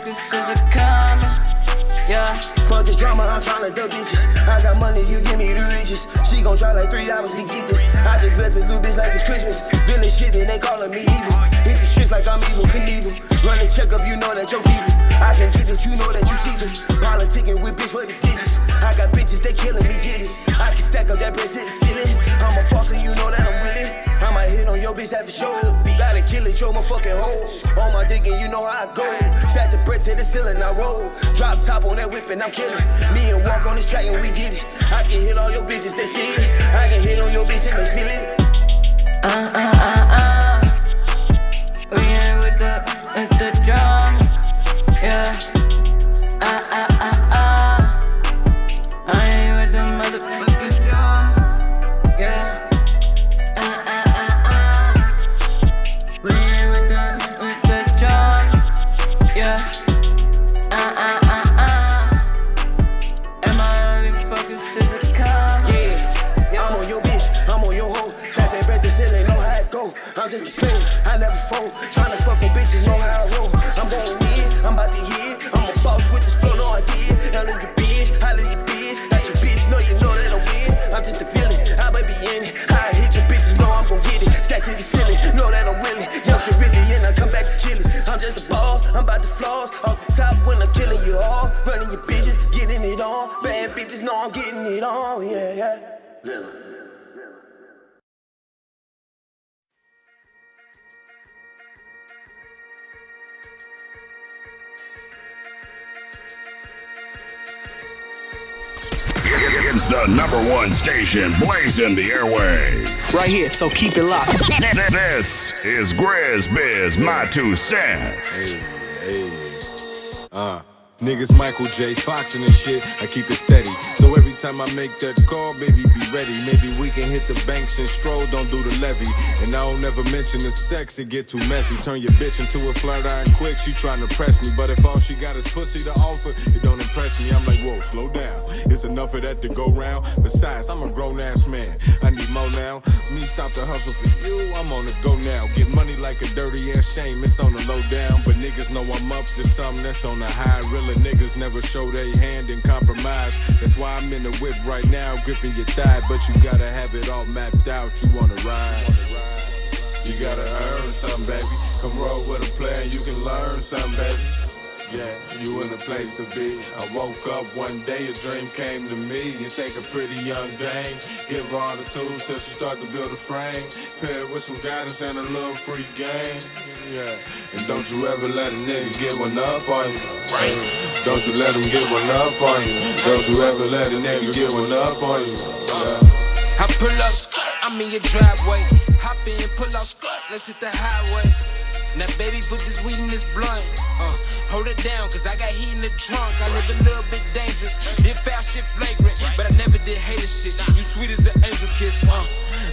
motherfuckers is a coming. Yeah. Fuck this drama, I'm tryna duck bitches. I got money, you give me the riches. She gon' try like 3 hours to get this. I just bet this little bitch like it's Christmas. Villain shit and they calling me evil. Hit the streets like I'm evil, Knievel. Run the check up, you know that your people. I can get it, you know that you see them. Politicking with bitch for the digits. I got bitches, they killing me, get it. I can stack up that bread to the ceiling. I'm a boss and you know that I'm willing. I might hit on your bitch, that for sure. Gotta kill it, show my fucking hole. On my dick and you know how I go. Stack the bread to the ceiling, I roll. Drop top on that whip and I'm killing. Me and walk on this track and we get it. I can hit all your bitches, they steal it. I can hit on your bitch and they feel it. We ain't with the drama. Yeah. I ain't with the motherfucking drama. Yeah. We ain't with the drama. Yeah. And my only focus is a comma. Yeah. I'm on your bitch, I'm on your hoe. Track that bread to ceiling, know how it go. I'm just a player, I never fold. Tryna fuck with bitches, know how I roll. I'm going in, I'm about to hit. I'm a boss with this flow, no idea. Hell in your bitch, holla your bitch. Got your bitch, know you know that I win. I'm just a feeling, I might be in it. I hit your bitches, know I'm gon' get it. Stack to the ceiling, know that I'm willing. Young shit really in, I come back to kill it. I'm just a boss, I'm about to floss. Off the top when I'm killing you all. Running your bitches, getting it on. Bad bitches know I'm getting it on, yeah. It's the #1 station blazing the airwaves. Right here, so keep it locked. This is GRIZZBIZ, my 2 cents. Niggas Michael J. Foxing and shit, I keep it steady. So every time I make that call, baby, be ready. Maybe we can hit the banks and stroll, don't do the levy. And I don't never mention the sex, it get too messy. Turn your bitch into a flirt iron quick, she tryna press me. But if all she got is pussy to offer, it don't impress me. I'm like, whoa, slow down. It's enough of that to go round. Besides, I'm a grown-ass man, I need more now. Me stop the hustle for you, I'm on the go now. Get money like a dirty-ass shame, it's on the low down. But niggas know I'm up to something that's on the high. Real niggas never show they hand in compromise. That's why I'm in the whip right now, gripping your thigh. But you gotta have it all mapped out. You wanna ride? You gotta earn something, baby. Come roll with a player, you can learn something, baby. Yeah, you in the place to be. I woke up one day, a dream came to me. You take a pretty young dame, give her all the tools till she start to build a frame. Pair it with some guidance and a little free game. Yeah, and don't you ever let a nigga get one up on you. Don't you let him get one up on you. Don't you ever let a nigga get one up on you. Yeah. I pull up, I'm in your driveway. Hop in, pull out, let's hit the highway. Now baby, put this weed in this blunt. Hold it down, cause I got heat in the trunk. I live a little bit dangerous. Did foul shit flagrant, but I never did hate a shit. You sweet as an angel kiss,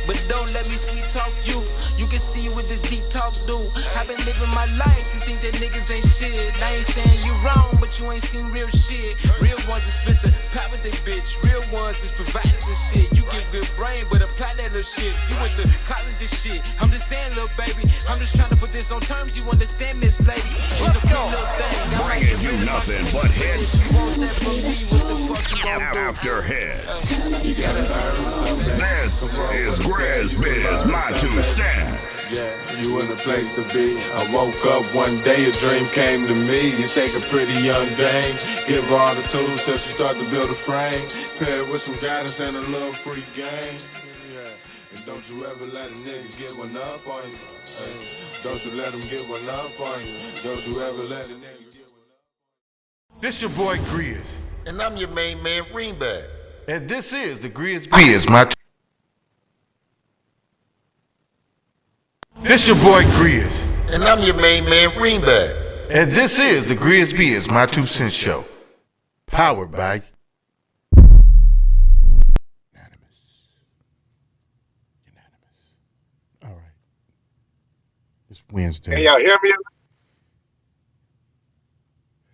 but don't let me sweet talk you. You can see what this deep talk do. I've been living my life, you think that niggas ain't shit. I ain't saying you wrong, but you ain't seen real shit. Real ones is split the pot with they bitch. Real ones is providers and shit. You give good brain, but apply that little shit. You went to college and shit. I'm just saying, little baby, I'm just trying to put this on terms. You understand, Miss Lady? It's a pretty little thing. Bringing you nothing but hits. After hits. This is GRIZZBIZ, my 2 cents. Yeah, you in the place to be. I woke up one day, a dream came to me. You take a pretty young dame, give her all the tools till she start to build a frame. Pair it with some guidance and a little free game. Yeah, and don't you ever let a nigga get one up on you. Don't you let him get one up on you. Don't you ever let a nigga get one up. This your boy Grizz. And I'm your main man, Greenback. And this is the GRIZZBIZ, my 2 cents. This your boy Grizz. And I'm your main man, Greenback. And this is the GRIZZBIZ, my 2 cents show. Powered by Unanimous. All right. It's Wednesday. Can y'all hear me?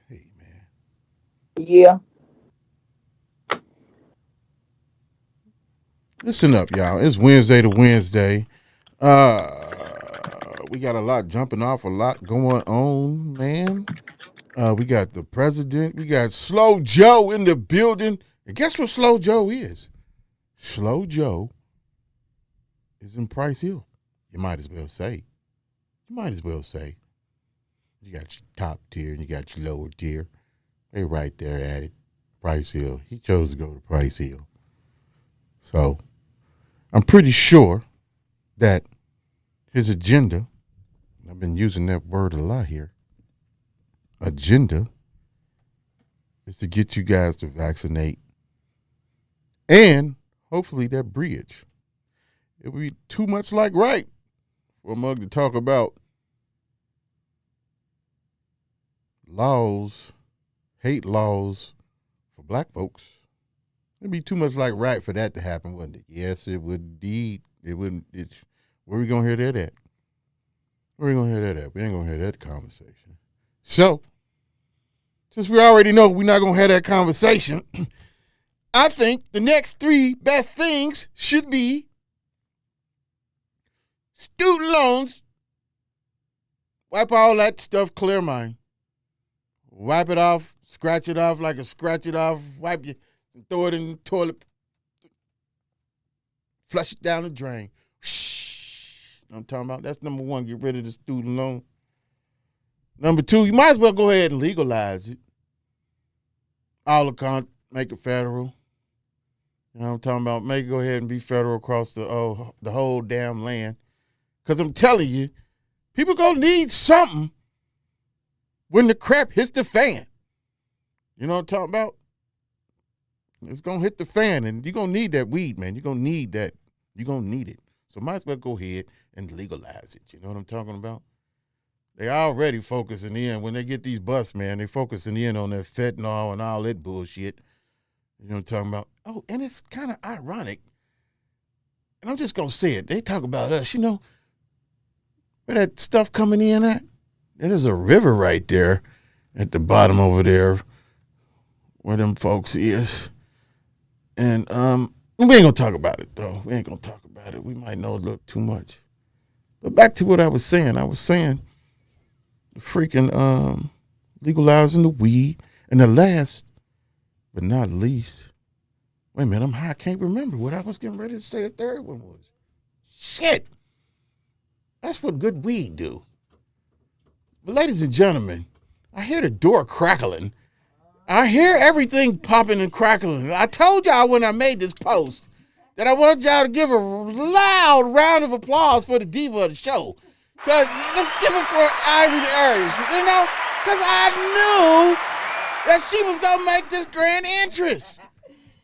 Hey, man. Yeah. Listen up, y'all. It's Wednesday to Wednesday. We got a lot jumping off, a lot going on, man. We got the president. We got Slow Joe in the building. And guess what Slow Joe is? Slow Joe is in Price Hill. You might as well say. You got your top tier and you got your lower tier. They right there at it. Price Hill. He chose to go to Price Hill. So I'm pretty sure that his agenda, I've been using that word a lot here, agenda is to get you guys to vaccinate and hopefully that bridge. It would be too much like right for a mug to talk about laws, hate laws for black folks. It'd be too much like right for that to happen, wouldn't it? Yes, it would indeed. It wouldn't. Where are we going to hear that at? Where are we going to hear that at? We ain't going to hear that conversation. So, since we already know we're not going to have that conversation, I think the next three best things should be student loans. Wipe all that stuff clear, mind. Wipe it off, scratch it off like a scratch it off, wipe it and throw it in the toilet. Flush it down the drain. Shh. I'm talking about that's number one, get rid of the student loan. Number two, you might as well go ahead and legalize it. All account, make it federal. You know what I'm talking about? Make it go ahead and be federal across the whole damn land. Because I'm telling you, people going to need something when the crap hits the fan. You know what I'm talking about? It's going to hit the fan, and you're going to need that weed, man. You're going to need that. You're going to need it. So might as well go ahead and legalize it. You know what I'm talking about? They already focusing in. When they get these busts, man, they focusing in on their fentanyl and all that bullshit. You know what I'm talking about? Oh, and it's kind of ironic. And I'm just going to say it. They talk about us, you know, where that stuff coming in at? There's a river right there at the bottom over there where them folks is. And we ain't going to talk about it, though. We ain't going to talk about it. We might know a little too much. But back to what I was saying. I was saying freaking legalizing the weed. And the last but not least, wait a minute, I'm high. I can't remember what I was getting ready to say the third one was. Shit. That's what good weed do. But ladies and gentlemen, I hear the door crackling. I hear everything popping and crackling. I told y'all when I made this post that I wanted y'all to give a loud round of applause for the diva of the show. Because let's give it for Ivory Ayers, you know? Because I knew that she was going to make this grand entrance.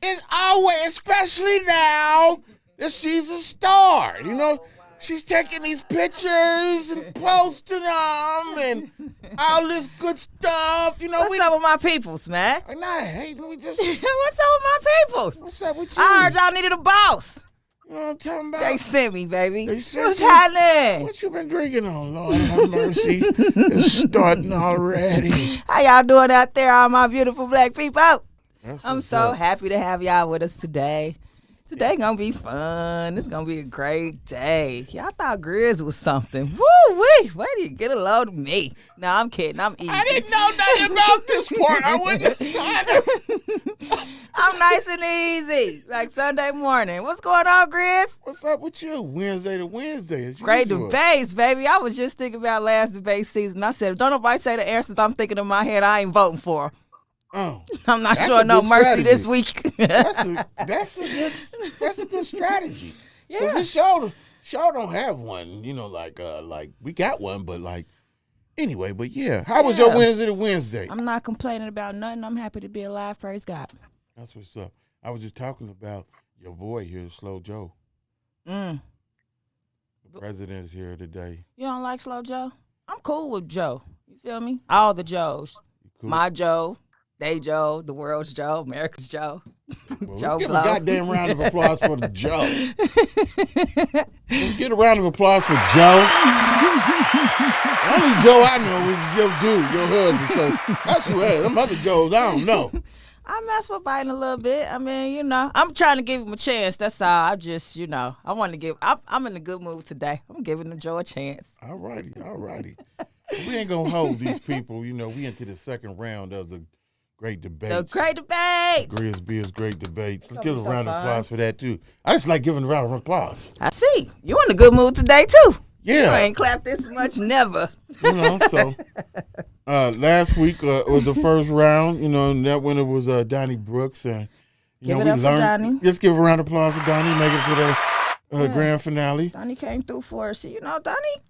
It's always, especially now that she's a star, you know? She's taking these pictures and posting them and all this good stuff. You know, what's up with my peoples, man? I'm not hating. We just. What's up with my peoples? What's up with you? I heard y'all needed a boss. You know what I'm talking about? They sent me, baby. They sent What's you? happening? What you been drinking on, Lord have mercy? It's starting already. How y'all doing out there, all my beautiful black people? I'm so up. happy to have y'all with us today. Today gonna be fun. It's gonna be a great day. Y'all thought Grizz was something. Woo-wee. Where do you get a load of me? No, I'm kidding. I'm easy. I didn't know nothing about this part. I wouldn't have signed it. I'm nice and easy. Like Sunday morning. What's going on, Grizz? What's up with you? Wednesday to Wednesday. Great debates, baby. I was just thinking about last debate season. I said, if don't nobody say the answers I'm thinking in my head, I ain't voting for. Oh, I'm not showing no mercy strategy. this week. That's a good strategy. Yeah. We sure don't have one, you know, like we got one, but like anyway, but yeah. How was your Wednesday to Wednesday? I'm not complaining about nothing. I'm happy to be alive. Praise God. That's what's up. I was just talking about your boy here, Slow Joe. Mm. The president's here today. You don't like Slow Joe? I'm cool with Joe. You feel me? All the Joes. Cool? My Joe. They Joe, the world's Joe, America's Joe. Well, Joe let's give Blow. a goddamn round of applause for the Joe. Let's get a round of applause for Joe. The only Joe I know is your dude, your husband. So that's who had them other Joes, I don't know. I mess with Biden a little bit. I mean, you know, I'm trying to give him a chance. That's all. I just, you know, I want to give. I'm in a good mood today. I'm giving the Joe a chance. All righty. We ain't gonna hold these people. You know, we into the second round of the great debates. The great debate. GRIZZBIZ great debates. Let's Gonna give be a so round of fun. applause for that too. I just like giving a round of applause. I see. You in a good mood today, too. Yeah. I ain't clapped this much, never. You know, so last week was the first round, you know, and that winner was Donnie Brooks. And, you Give know, it we up for learned. Donnie. Let's give a round of applause for Donnie, making it to the grand finale. Donnie came through for us. You know, Donnie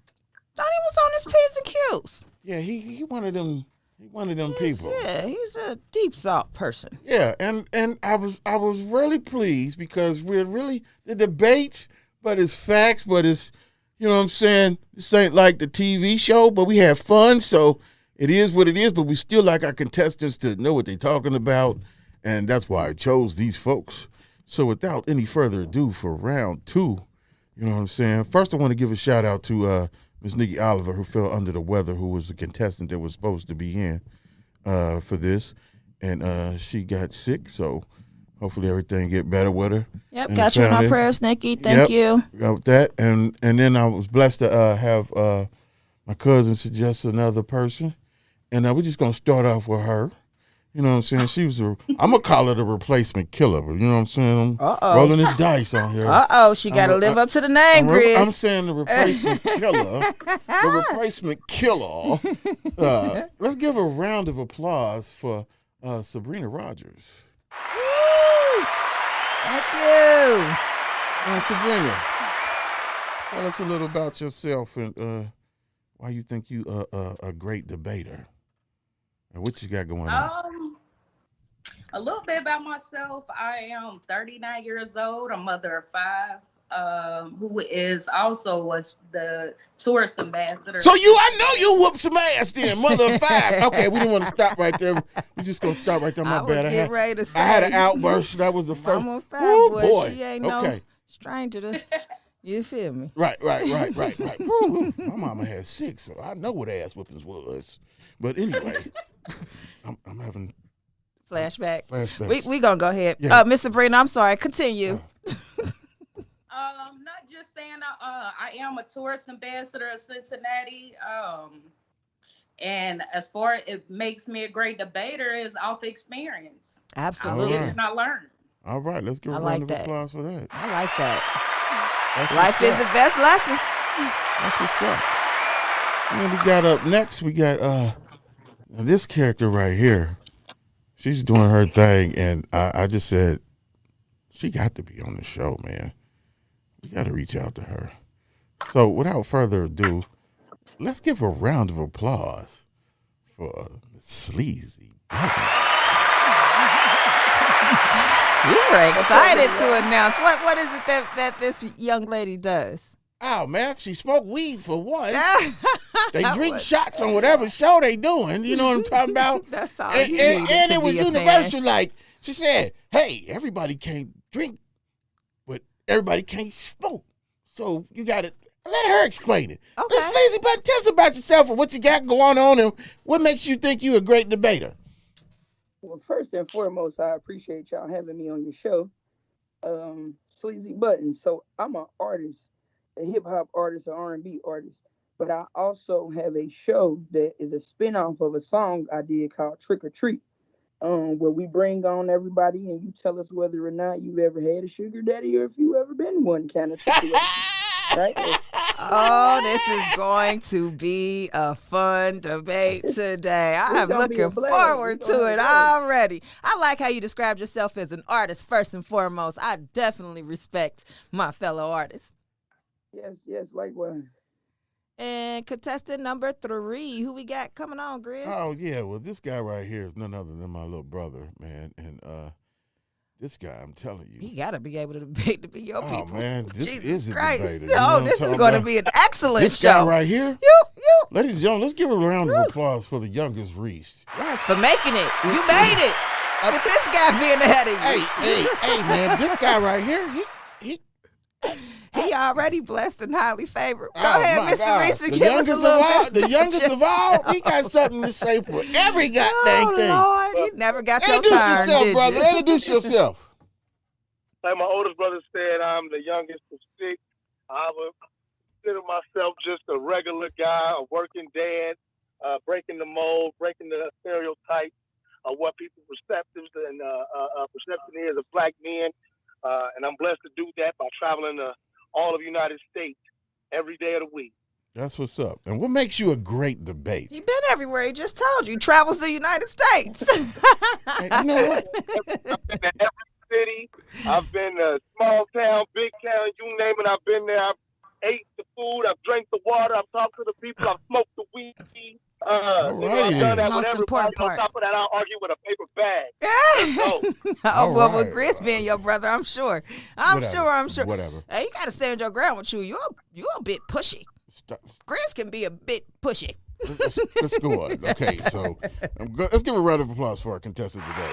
was on his P's and Q's. Yeah, he one of them. He one of them people. Yeah, he's a deep thought person. Yeah, and I was really pleased because we're really the debate, but it's facts, but it's, you know what I'm saying, this ain't like the TV show, but we have fun, so it is what it is, but we still like our contestants to know what they're talking about, and that's why I chose these folks. So without any further ado for round 2, you know what I'm saying, first I want to give a shout out to Miss Nikki Oliver, who fell under the weather, who was the contestant that was supposed to be in for this, and she got sick, so hopefully everything get better with her. Yep, and got the you in our family. prayers, Nikki. Thank you. Got that, and then I was blessed to have my cousin suggest another person, and we're just gonna start off with her. You know what I'm saying? She was I'm gonna call her the replacement killer, but you know what I'm saying? I'm rolling the dice on here. She got to live up to the name, Grizz. I'm saying the replacement killer. The replacement killer. Let's give a round of applause for Sabrina Rogers. Woo! Thank you. Sabrina, tell us a little about yourself and why you think you a great debater. And what you got going on? A little bit about myself. I am 39 years old, a mother of 5, who is also was the tourist ambassador. So I know you whooped some ass then, mother of 5. Okay, we didn't want to stop right there. We just gonna stop right there. My bad. I had an outburst. That was the first. Mama of 5, Woo, boy. She ain't no okay. stranger to. You feel me? Right. Woo. My mama had 6, so I know what ass whoopings was. But anyway, I'm having flashbacks. We gonna go ahead. Yeah. Miss Sabrina, I'm sorry. Continue. Not just saying I am a tourist ambassador of Cincinnati. And as far as it makes me a great debater is off experience. Absolutely. And I learned. All right, let's give a round of applause for that. I like that. That's Life is the best lesson. That's what's up. And then we got up next, we got this character right here. She's doing her thing, and I just said, she got to be on the show, man. We got to reach out to her. So without further ado, let's give a round of applause for Sleazy Buttons. You were excited to announce. What is it that this young lady does? Oh, man, she smoked weed for one. They drink shots on whatever show they doing. You know what I'm talking about? That's all and, you and, needed and to it was be a universal. fan. Like, she said, hey, everybody can't drink, but everybody can't smoke. So you got to let her explain it. Okay. Let's Sleazy Button, tell us about yourself and what you got going on and what makes you think you're a great debater. Well, first and foremost, I appreciate y'all having me on your show. Sleazy Buttons. So I'm an artist, a hip hop artist, an R&B artist, but I also have a show that is a spinoff of a song I did called Trick or Treat, where we bring on everybody and you tell us whether or not you've ever had a sugar daddy or if you ever been one kind of situation. Right? Oh, this is going to be a fun debate today. I am looking forward to it already. I like how you described yourself as an artist first and foremost. I definitely respect my fellow artists. Yes, likewise. And contestant number 3, who we got coming on, Grizz? Oh, yeah. Well, this guy right here is none other than my little brother, man. And this guy, I'm telling you. He got to be able to debate to be your people. Oh, man, this Jesus is a Christ. debater. You know Oh, what this I'm is talking going to about? be an excellent This show. guy right here. You. Ladies and gentlemen, let's give a round of applause for the youngest Reese. Yes, for making it. You made it. With this guy being ahead of you. Hey, man, this guy right here, he already blessed and highly favored. Go oh, ahead, my Mr. God. Reese, The give us a little bit. The youngest of all, he got something to say for every goddamn thing. Oh, Lord, you never got your Introduce turn, yourself, did brother. you? Introduce yourself. Like my oldest brother said, I'm the youngest of 6. I would consider myself just a regular guy, a working dad, breaking the mold, breaking the stereotypes of what people's perceptions and perception is of black men. And I'm blessed to do that by traveling to all of the United States every day of the week. That's what's up. And what makes you a great debate? He been everywhere. He just told you. Travels the United States. Hey, you know what? I've been to every city. I've been to small town, big town, you name it. I've been there. I've ate the food. I've drank the water. I've talked to the people. I've smoked the weed. I've done that with everybody. On top of that, I'll argue with a paper bag. Oh, well, with Grizz being your brother, I'm sure. I'm sure. Whatever. Hey, you got to stand your ground with you. You're a bit pushy. Grizz can be a bit pushy. Let's go on. Okay, so let's give a round of applause for our contestant today.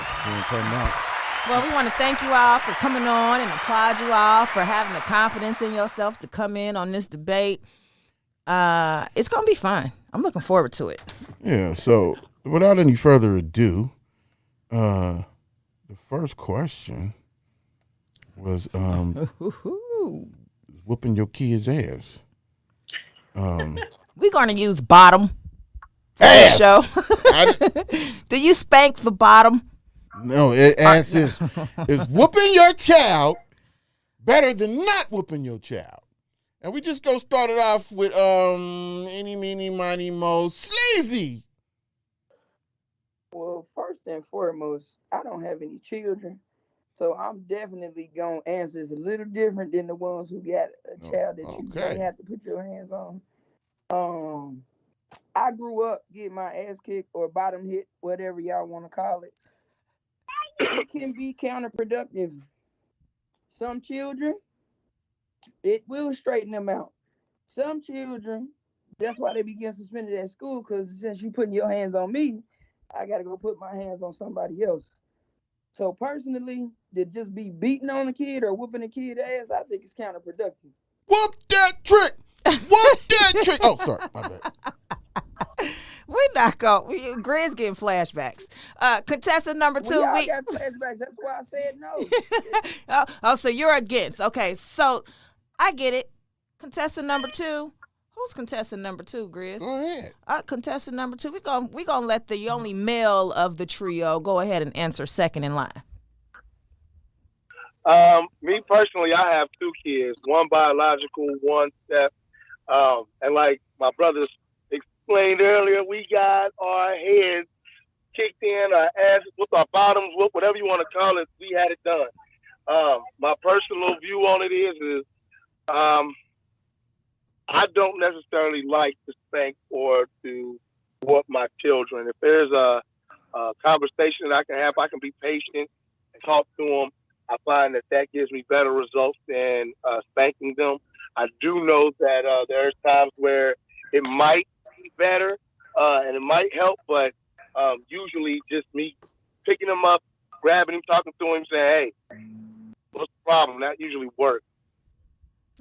Well, we want to thank you all for coming on and applaud you all for having the confidence in yourself to come in on this debate. It's going to be fun. I'm looking forward to it. Yeah, so without any further ado, the first question was whooping your kid's ass. We're going to use bottom for ass. this show. Do you spank the bottom? No, ass is whooping your child better than not whooping your child. And we just go start it off with any, meeny, miny, mo, sleazy. Well, first and foremost, I don't have any children, so I'm definitely gonna answer this a little different than the ones who got a child that you may have to put your hands on. I grew up getting my ass kicked or bottom hit, whatever y'all want to call it. It can be counterproductive. Some children, it will straighten them out. Some children, that's why they be getting suspended at school, because since you putting your hands on me, I got to go put my hands on somebody else. So personally, to just be beating on a kid or whooping a kid ass, I think it's counterproductive. Whoop that trick! Whoop that trick! Oh, sorry, my bad. We're not going. Grizz getting flashbacks. Contestant number 2. We got flashbacks. That's why I said no. Oh, so you're against. Okay, so I get it. Contestant number 2. Who's contestant number 2, Grizz? Go ahead. Contestant number 2. We're gonna let the only male of the trio go ahead and answer second in line. Me personally, I have 2 kids, one biological, one step. And like my brothers explained earlier, we got our heads kicked in, our asses whooped, our bottoms whooped, whatever you want to call it. We had it done. My personal view on it is I don't necessarily like to spank or to whoop my children. If there's a conversation that I can have, I can be patient and talk to them. I find that gives me better results than spanking them. I do know that there's times where it might be better and it might help, but usually just me picking them up, grabbing him, talking to him, saying, "Hey, what's the problem?" That usually works.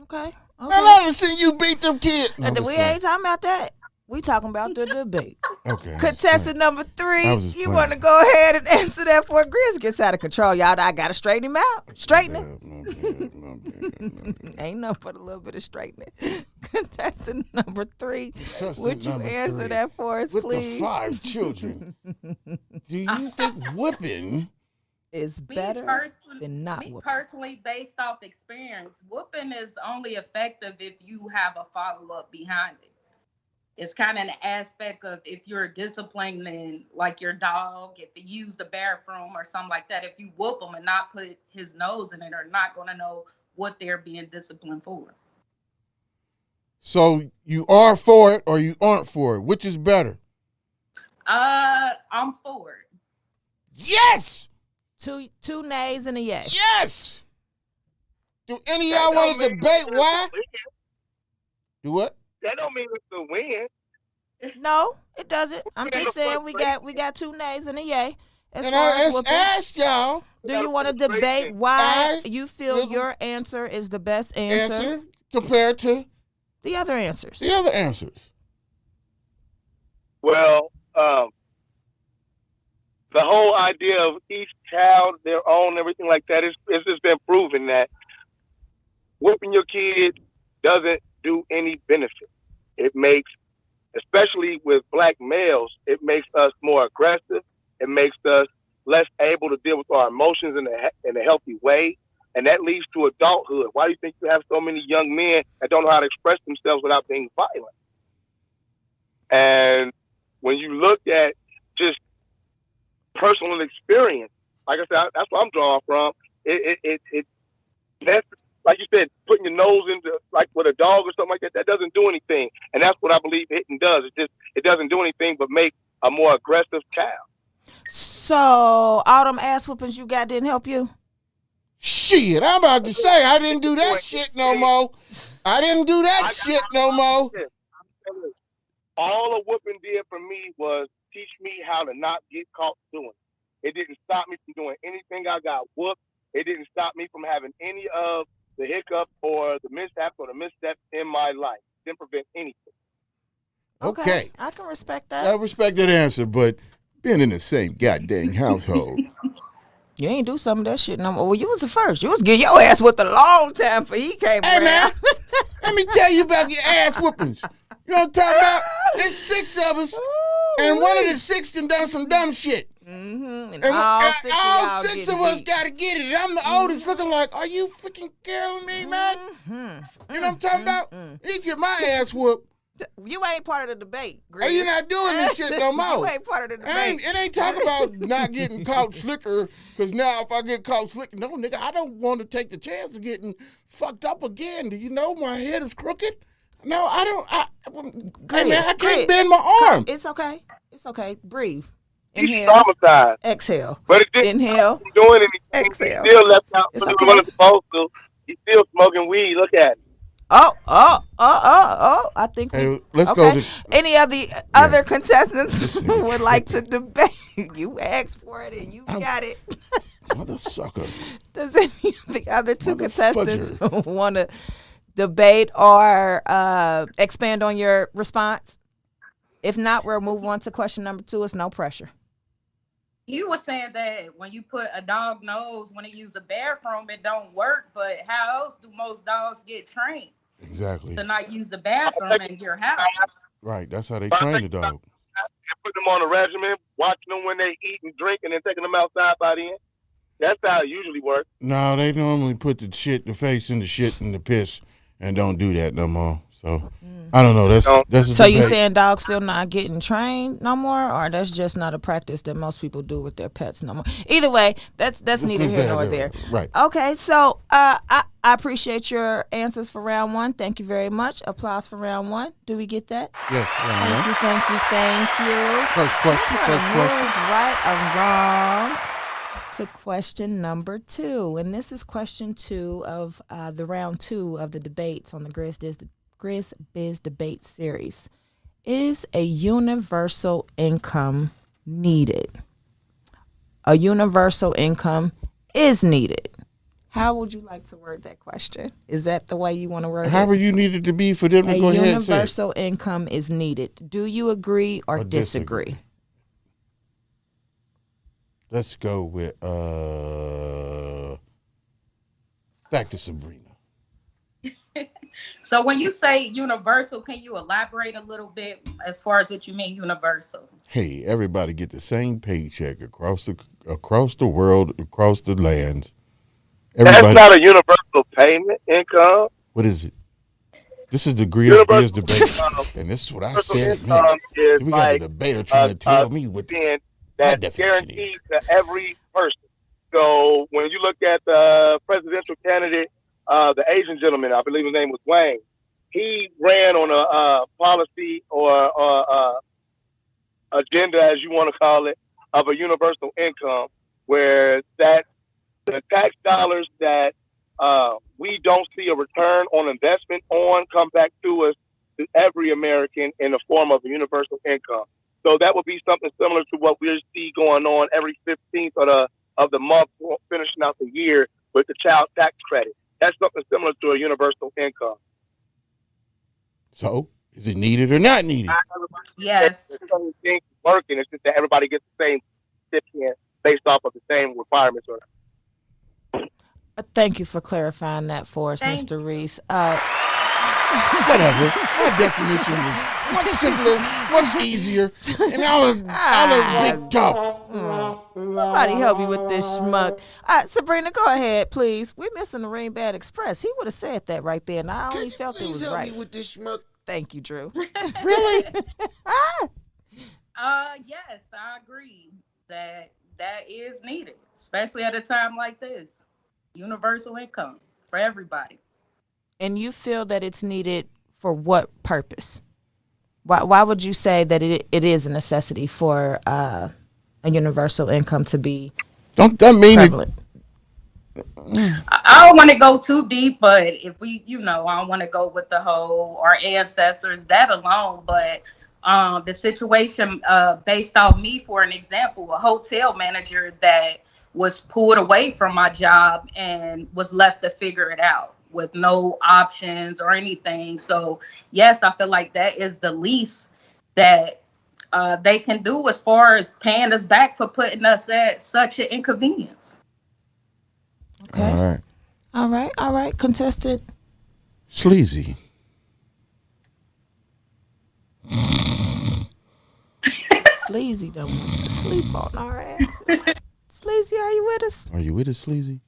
Okay. Man, I done seen you beat them kids. No, we ain't talking about that. We talking about the debate. Okay. Contestant number 3, you want to go ahead and answer that before Grizz gets out of control. Y'all, I got to straighten him out. Straighten it. Ain't nothing but a little bit of straightening. Contestant number 3, would you answer that for us, with please? With the 5 children, do you think whipping is better than not whooping? Me personally, based off experience, whooping is only effective if you have a follow-up behind it. It's kind of an aspect of if you're disciplining like your dog, if you use the bathroom or something like that, if you whoop them and not put his nose in it, they're not going to know what they're being disciplined for. So you are for it or you aren't for it? Which is better? I'm for it. Yes! Two nays and a yes. Yes! Do any of y'all want to debate why? Do what? That don't mean it's a win. No, it doesn't. I'm just saying we got 2 nays and a yay. And I asked y'all. Do you want to debate why you feel your answer is the best answer compared to the other answers? The other answers. Well, the whole idea of each child, their own, everything like that, it's just been proven that whooping your kid doesn't do any benefit. It makes especially with black males, it makes us more aggressive. It makes us less able to deal with our emotions in a healthy way. And that leads to adulthood. Why do you think you have so many young men that don't know how to express themselves without being violent? And when you look at just personal experience, like I said, that's what I'm drawing from. That's, like you said, putting your nose into, like with a dog or something like that, that doesn't do anything. And that's what I believe hitting does. It doesn't do anything but make a more aggressive child. So all them ass whoopings you got didn't help you? Shit, I'm about to say I didn't do that shit no more. I didn't do that shit no more. All a whooping did for me was teach me how to not get caught doing it. It didn't stop me from doing anything I got whooped. It didn't stop me from having any of the hiccups or the mishaps or the missteps in my life. It didn't prevent anything. Okay. I can respect that. I respect that answer, but being in the same goddamn household. You ain't do some of that shit no more. Well, you was the first. You was getting your ass whooped a long time before he came around. Man, let me tell you about your ass whoopings. You know what I'm talking about? There's 6 of us, and one of the 6 done some dumb shit. Mm-hmm. And all six of us got to get it. I'm the oldest, looking like, are you freaking killing me, man? You know what I'm talking about? You get my ass whooped. You ain't part of the debate, Grizz. Hey, you're not doing this shit no more. You ain't part of the debate. It ain't talking about not getting caught slicker, because now if I get caught slicker, no, nigga, I don't want to take the chance of getting fucked up again. Do you know my head is crooked? No, I don't. Hey, man, I can't bend my arm. It's okay. It's okay. Breathe. He's Inhale. traumatized. Exhale. But it didn't Inhale. Doing anything. Exhale. He still left out. It's He okay. wasn't supposed to. He's still smoking weed. Look at it. Oh! I think. Hey, let's go to any of the other contestants would like to debate. You asked for it and you got it. Mother sucker. Does any of the other 2 contestants want to debate or expand on your response? If not, we'll move on to question number 2. It's no pressure. You were saying that when you put a dog nose when they use a bathroom, it don't work. But how else do most dogs get trained? Exactly. To not use the bathroom in your house. Right. That's how they train the dog. And put them on a regimen, watching them when they eat and drink, and then taking them outside by the end. That's how it usually works. No, they normally put the face in the shit and the piss, and don't do that no more. So I don't know. That's a so you debate. saying dogs still not getting trained no more, or that's just not a practice that most people do with their pets no more? Either way, that's neither here nor there. Right. Okay, so I appreciate your answers for round 1. Thank you very much. Applause for round 1. Do we get that? Yes. Thank you. First question. Move right along to question number 2, and this is question 2 of the round 2 of the debates on the Grizz Biz Debate Series. Is a universal income needed? A universal income is needed. How would you like to word that question? Is that the way you want to word it? However you need it to be for them to go ahead and say. A universal income is needed. Do you agree or disagree? Let's go with back to Sabrina. So when you say universal, can you elaborate a little bit as far as what you mean universal? Hey, everybody get the same paycheck across the world, across the lands. Everybody, that's not a universal payment income. What is it? This is the GRIZZBIZME debate, and this is what I said. Man, we got a debater trying to tell me what that's guaranteed to every person. So when you look at the presidential candidate, the Asian gentleman, I believe his name was Wang, he ran on a policy or agenda, as you want to call it, of a universal income, where that the tax dollars that we don't see a return on investment on come back to us, to every American, in the form of a universal income. So that would be something similar to what we see going on every 15th of the month, finishing out the year with the child tax credit. That's something similar to a universal income. So, is it needed or not needed? Yes. It's working. It's just that everybody gets the same recipient based off of the same requirements. Thank you for clarifying that for us, Mr. Reese. whatever. My definition was much simpler, much easier, and all the big talk. Somebody help me with this schmuck. Sabrina, go ahead, please. We're missing the Rain Bad Express. He would have said that right there, and I only felt it was help right. me with this schmuck? Thank you, Drew. Really? Yes, I agree that is needed, especially at a time like this. Universal income for everybody. And you feel that it's needed for what purpose? Why would you say that it is a necessity for a universal income to be Don't that mean prevalent? I don't want to go too deep, but if we, I don't want to go with the whole our ancestors, that alone. But the situation based off me, for an example, a hotel manager that was pulled away from my job and was left to figure it out with no options or anything. So yes, I feel like that is the least that they can do as far as paying us back for putting us at such an inconvenience. Okay. All right. Contested. Sleazy. Sleazy don't want to sleep on our asses. Sleazy, are you with us? Are you with us, Sleazy?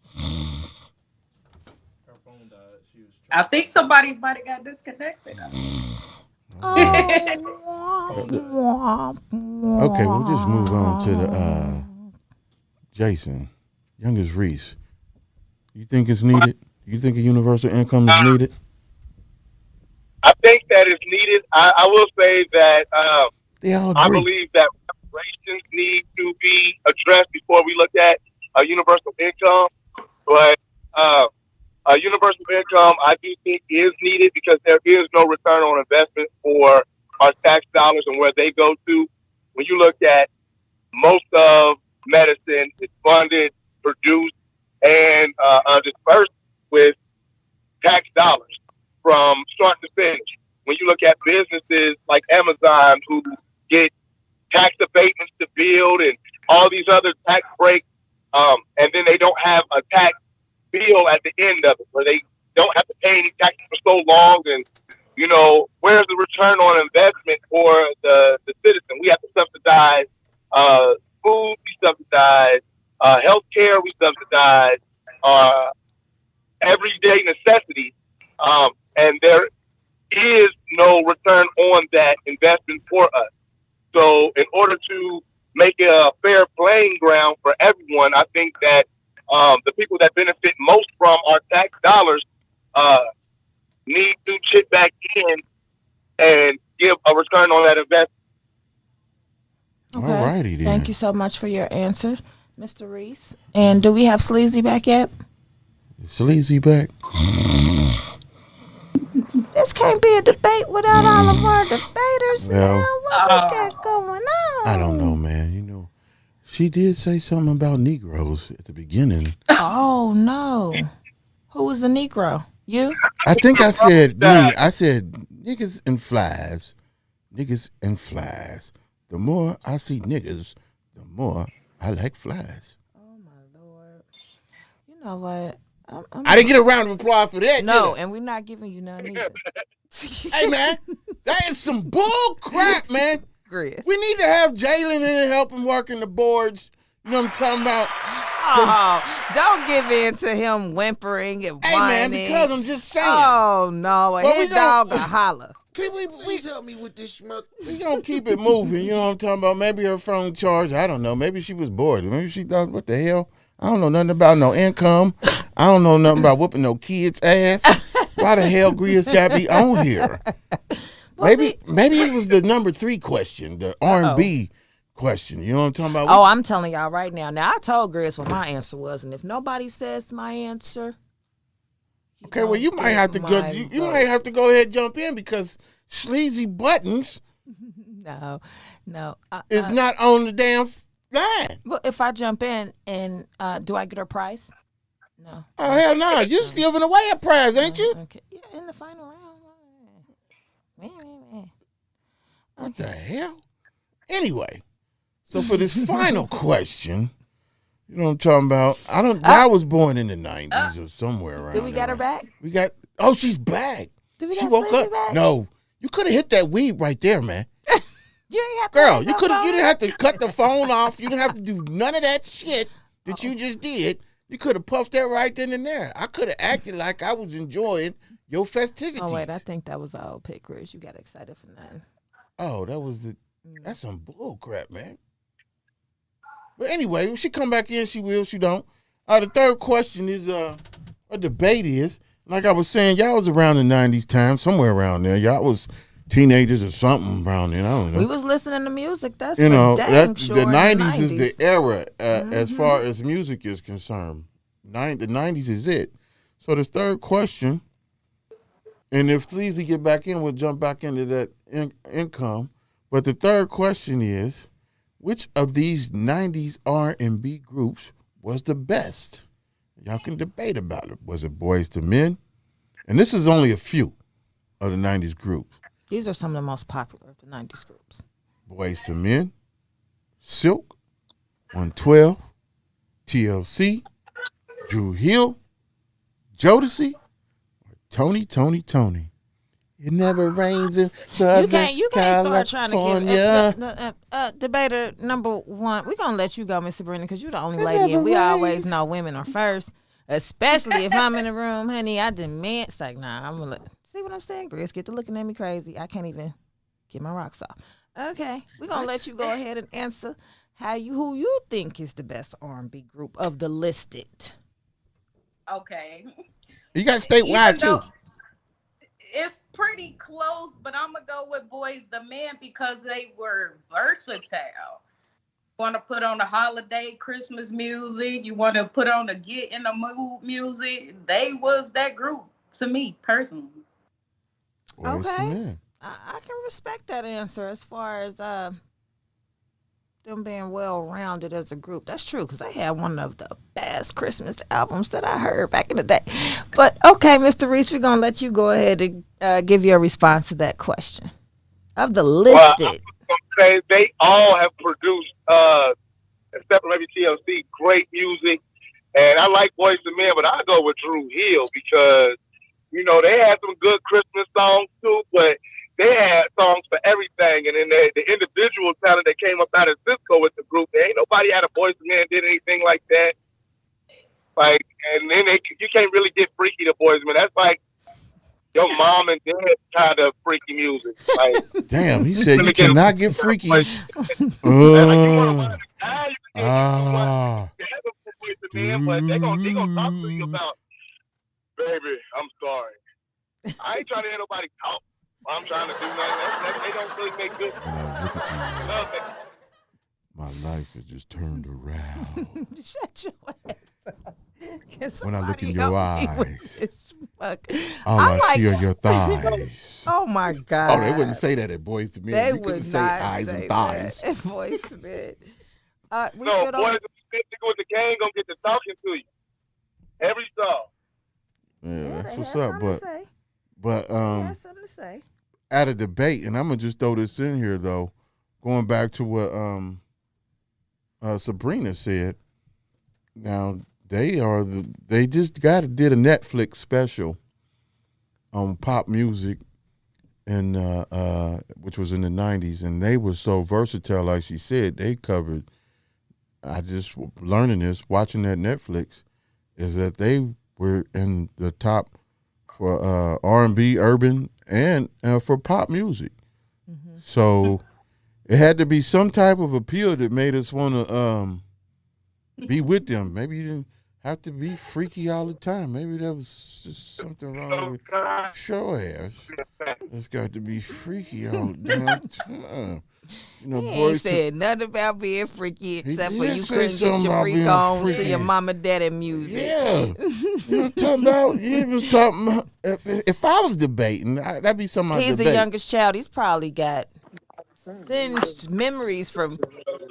I think somebody might have got disconnected. Okay, we'll just move on to the Jason, youngest Reese. You think it's needed? You think a universal income is needed? I think that is needed. I will say that I believe that reparations need to be addressed before we look at a universal income. But a universal income, I do think, is needed because there is no return on investment for our tax dollars and where they go to. When you look at most of medicine, it's funded, produced, and dispersed with tax dollars from start to finish. When you look at businesses like Amazon who get tax abatements to build and all these other tax breaks, and then they don't have a tax bill at the end of it, where they don't have to pay any taxes for so long. And, where's the return on investment for the citizen? We have to subsidize food, we subsidize healthcare, we subsidize everyday necessities, and there is no return on that investment for us. So in order to make it a fair playing ground for everyone, I think that the people that benefit most from our tax dollars need to chip back in and give a return on that investment. Okay. All righty then. Thank you so much for your answer, Mr. Reese. And do we have Sleazy back yet? Sleazy back? This can't be a debate without all of our debaters Well, now. What we got going on? I don't know, man. She did say something about Negroes at the beginning. Oh, no. Who was the Negro? You? I think I said me. I said niggas and flies. Niggas and flies. The more I see niggas, the more I like flies. Oh, my Lord. You know what? I didn't get a round of applause for that. No, and we're not giving you none either. Hey, man, that is some bull crap, man. Grizz. We need to have Jalen in and help him working the boards. You know what I'm talking about? Oh, don't give in to him whimpering and whining. Hey, man, because I'm just saying. Oh, no. And his dog a holler. Please help me with this schmuck. We gonna keep it moving. You know what I'm talking about? Maybe her phone charged. I don't know. Maybe she was bored. Maybe she thought, what the hell? I don't know nothing about no income. I don't know nothing about whooping no kids' ass. Why the hell Grizz got me on here? Maybe it was the number 3 question, the R&B question. You know what I'm talking about? Oh, I'm telling y'all right now. Now, I told Grizz what my answer was, and if nobody says my answer, okay, well, you might have to go. You might have to go ahead and jump in because Sleazy Buttons no, is not on the damn line. Well, if I jump in and do I get her prize? No. Oh, hell no. You're still giving away a prize, ain't you? Okay. Yeah, in the final round. What the hell? Anyway, so for this final question, you know what I'm talking about? I was born in the 90s or somewhere around Did we get her back? She's back. She woke up. No, you could have hit that weed right there, man. You ain't have to. Girl, you could have. You didn't have to cut the phone off. You didn't have to do none of that shit that you just did. You could have puffed that right then and there. I could have acted like I was enjoying your festivities. Oh wait, I think that was an old pick, Chris. You got excited for nothing. Oh, that's some bull crap, man. But anyway, when she come back in, she will, she don't. The third question is, a debate is, like I was saying, y'all was around the 90s time, somewhere around there. Y'all was teenagers or something around then, I don't know. We was listening to music, that's you know, dang sure the 90s is 90s. the era as far as music is concerned. The 90s is it. So this third question, and if Sleazy get back in, we'll jump back into that income. But the third question is, which of these 90s R&B groups was the best? Y'all can debate about it. Was it Boyz II Men? And this is only a few of the 90s groups. These are some of the most popular of the 90s groups. Boyz II Men, Silk, 112, TLC, Drew Hill, Jodeci, Tony. It never rains in Southern You can't start trying to California. get debater number one. We're gonna let you go, Miss Sabrina, because you're the only lady, and we always know women are first. Especially if I'm in the room, honey. I demand. It's like, nah, I'm gonna see what I'm saying. Grizz, get to looking at me crazy. I can't even get my rocks off. Okay, we're gonna let you go ahead and answer who you think is the best R&B group of the listed. Okay. You got statewide too. It's pretty close, but I'm gonna go with Boyz II Men because they were versatile. Want to put on the holiday Christmas music, you want to put on the get in the mood music, they was that group to me personally. Okay, I can respect that answer as far as them being well-rounded as a group. That's true, because they had one of the best Christmas albums that I heard back in the day. But okay, Mr. Reese, we're going to let you go ahead and give your response to that question. Of the listed. Well, they all have produced, except for maybe TLC, great music. And I like Boyz II Men, but I go with Drew Hill because, you know, they had some good Christmas songs too, but they had songs for everything. And then the individual talent that came up out of Cisco with the group, there ain't nobody out of Boyz II Men did anything like that. Like, and then you can't really get freaky to Boyz II Men. That's like your mom and dad kind of freaky music. Like, damn, he said you cannot get freaky. But they gonna talk to you about, baby, I'm sorry. I ain't trying to hear nobody talk. I'm trying to do nothing. They don't really make good. Look at you. My life has just turned around. Shut your ass up. When I look in your eyes, all I see are your thighs. Oh my God! Oh, they wouldn't say that at Boyz II Men. They you would couldn't say eyes and thighs. At Boyz II Men. No, Boyz II Men with the gang gonna get to talking to you every song. Yeah, that's what's up. But has something to say. At a debate, and I'm gonna just throw this in here though, going back to what Sabrina said. Now they just did a Netflix special on pop music, and which was in the 90s, and they were so versatile. Like she said, they covered. I just learning this, watching that Netflix, is that they were in the top for R&B, urban, and for pop music. Mm-hmm. So it had to be some type of appeal that made us want to be with them. Maybe you didn't have to be freaky all the time. Maybe there was just something wrong with show ass. It's got to be freaky all the damn time. You know, he ain't said nothing about being freaky except for you couldn't get your freak on to your mama daddy music. Yeah. You know what I'm talking about? He was talking about, if I was debating, that'd be something I'd He's debate. the youngest child. He's probably got singed memories from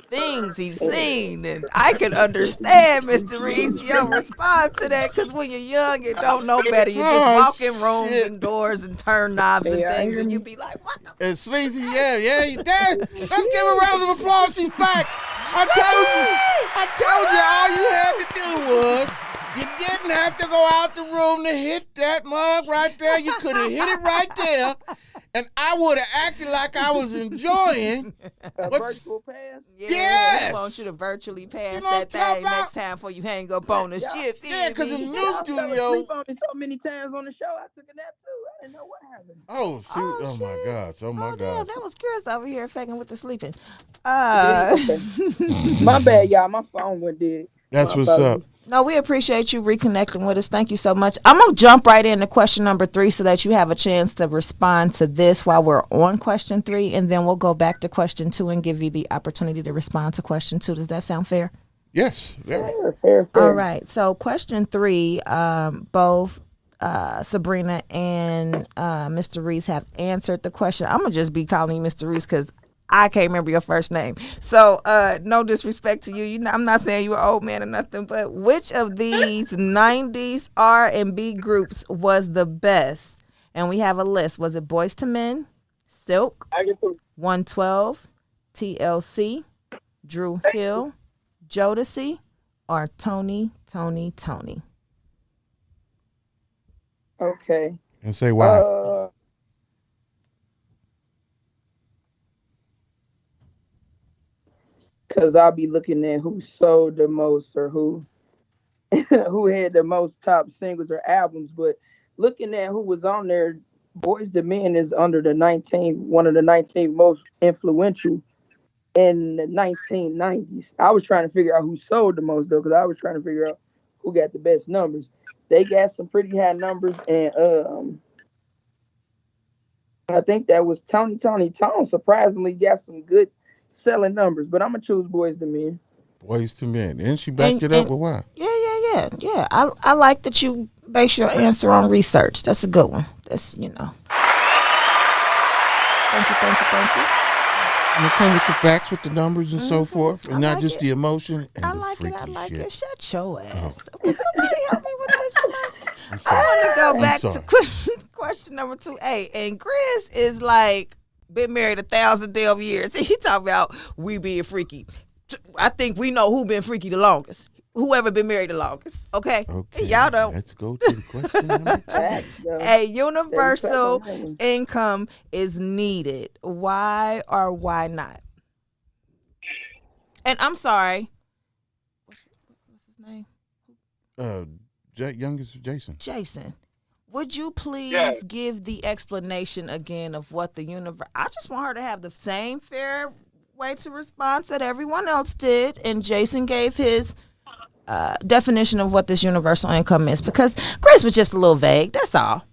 things he's seen, and I could understand, Mr. Reese, your response to that, because when you're young and don't know better, you just walk in rooms and doors and turn knobs and things, and you be like, what the? And Sleazy, yeah, you did. Let's give a round of applause. She's back. I told you, all you had to do was You didn't have to go out the room to hit that mug right there. You could have hit it right there, and I would have acted like I was enjoying a virtual pass. Yes. He wants you to virtually pass You know what that I'm thing talking next time before you hang up on the shit. Yeah, because in the new I fell studio. asleep on me so many times on the show. I took a nap too. I didn't know what happened. Oh, shoot. Oh my gosh. Oh, my gosh. That was Chris over here faking with the sleeping. Okay. My bad, y'all. My phone went dead. That's what's up. No, we appreciate you reconnecting with us. Thank you so much. I'm going to jump right into question number 3 so that you have a chance to respond to this while we're on question 3, and then we'll go back to question 2 and give you the opportunity to respond to question 2. Does that sound fair? Yes. Fair. All right. So question 3, both Sabrina and Mr. Reese have answered the question. I'm going to just be calling you Mr. Reese because I can't remember your first name. So no disrespect to you. I'm not saying you're an old man or nothing, but which of these 90s R&B groups was the best? And we have a list. Was it Boyz II Men, Silk, 112, TLC, Drew Hill, Jodeci, or Tony? Okay. And say why. Because I'll be looking at who sold the most or who who had the most top singles or albums. But looking at who was on there, Boyz II Men is under one of the 19 most influential in the 1990s. I was trying to figure out who sold the most, though, because I was trying to figure out who got the best numbers. They got some pretty high numbers, and I think that was Tony. Surprisingly, got some good selling numbers, but I'm gonna choose Boyz II Men. Boyz II Men. And she backed it up with why? Yeah. I like that you base your answer on research. That's a good one. That's, Thank you. You come with the facts, with the numbers and so forth, and not just the emotion and I the like freaky it. I like shit. it. Shut your ass. Can somebody help me with this one? sorry. I want to go I'm back sorry. to question number 2A. And Chris is like, been married 1,000 damn years. He talking about we being freaky. I think we know who been freaky the longest. Whoever been married the longest. Okay. Y'all don't. Let's go to the question number 2. A universal income is needed. Why or why not? And I'm sorry. What's his name? Youngest Jason. Jason. Would you please give the explanation again of what the universe? I just want her to have the same fair way to respond that everyone else did, and Jason gave his definition of what this universal income is, because Chris was just a little vague. That's all.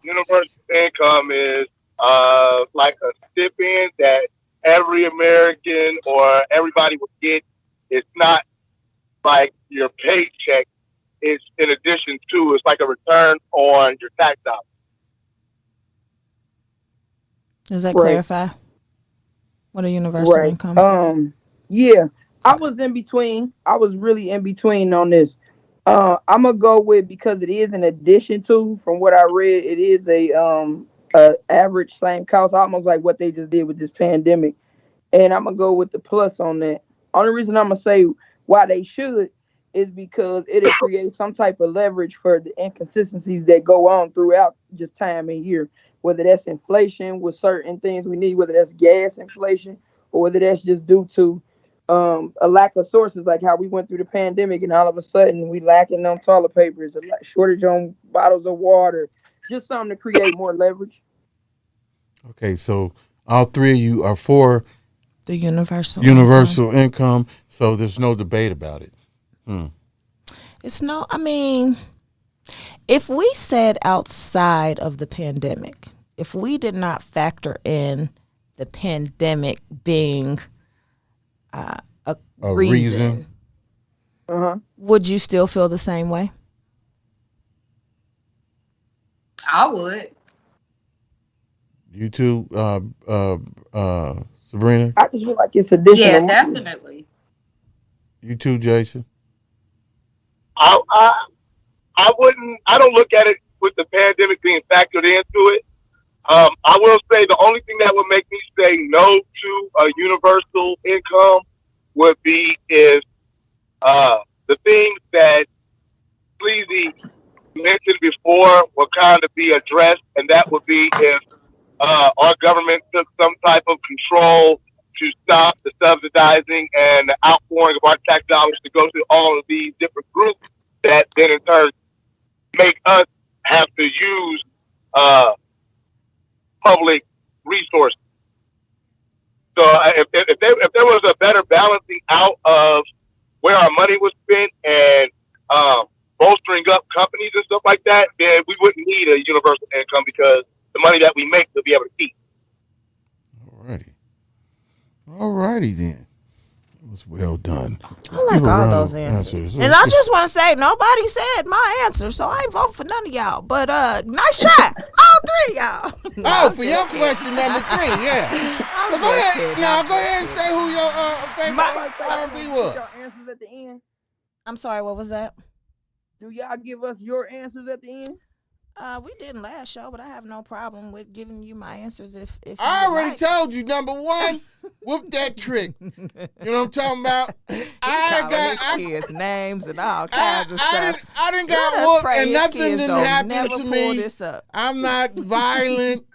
Universal income is like a stipend that every American or everybody would get. It's not like your paycheck. It's in addition to, it's like a return on your tax dollars. Does that clarify what a universal income is? Yeah, I was in between. I was really in between on this. I'm gonna go with, because it is in addition to, from what I read, it is a average same cost, almost like what they just did with this pandemic. And I'm gonna go with the plus on that. Only reason I'm gonna say why they should is because it'll create some type of leverage for the inconsistencies that go on throughout just time and year. Whether that's inflation with certain things we need, whether that's gas inflation, or whether that's just due to a lack of sources, like how we went through the pandemic and all of a sudden we lacking on toilet papers, a shortage on bottles of water, just something to create more leverage. Okay, so all three of you are for the universal income, so there's no debate about it. It's no, I mean, if we said outside of the pandemic, if we did not factor in the pandemic being a reason, would you still feel the same way? I would. You too, Sabrina? I just feel like it's additional. Yeah, definitely. You too, Jason? I wouldn't. I don't look at it with the pandemic being factored into it. I will say the only thing that would make me say no to a universal income would be if the things that Sleazy mentioned before will kind of be addressed, and that would be if our government took some type of control to stop the subsidizing and the outpouring of our tax dollars to go to all of these different groups that then in turn make us have to use public resources. So if there was a better balancing out of where our money was spent and bolstering up companies and stuff like that, then we wouldn't need a universal income because the money that we make we'll be able to keep. All righty then. It was well done. I like all those answers. And I just want to say, nobody said my answer, so I ain't voting for none of y'all. But nice shot. All three y'all. Oh, for your question number 3, yeah. So go ahead. Now go ahead and say who your favorite R&B was. Y'all answers at the end. I'm sorry, what was that? Do y'all give us your answers at the end? We didn't last show, but I have no problem with giving you my answers if I already told you, number 1, whoop that trick. You know what I'm talking about? I got kids' names and all kinds of stuff. I didn't got whooped and nothing didn't happen to me. I'm not violent.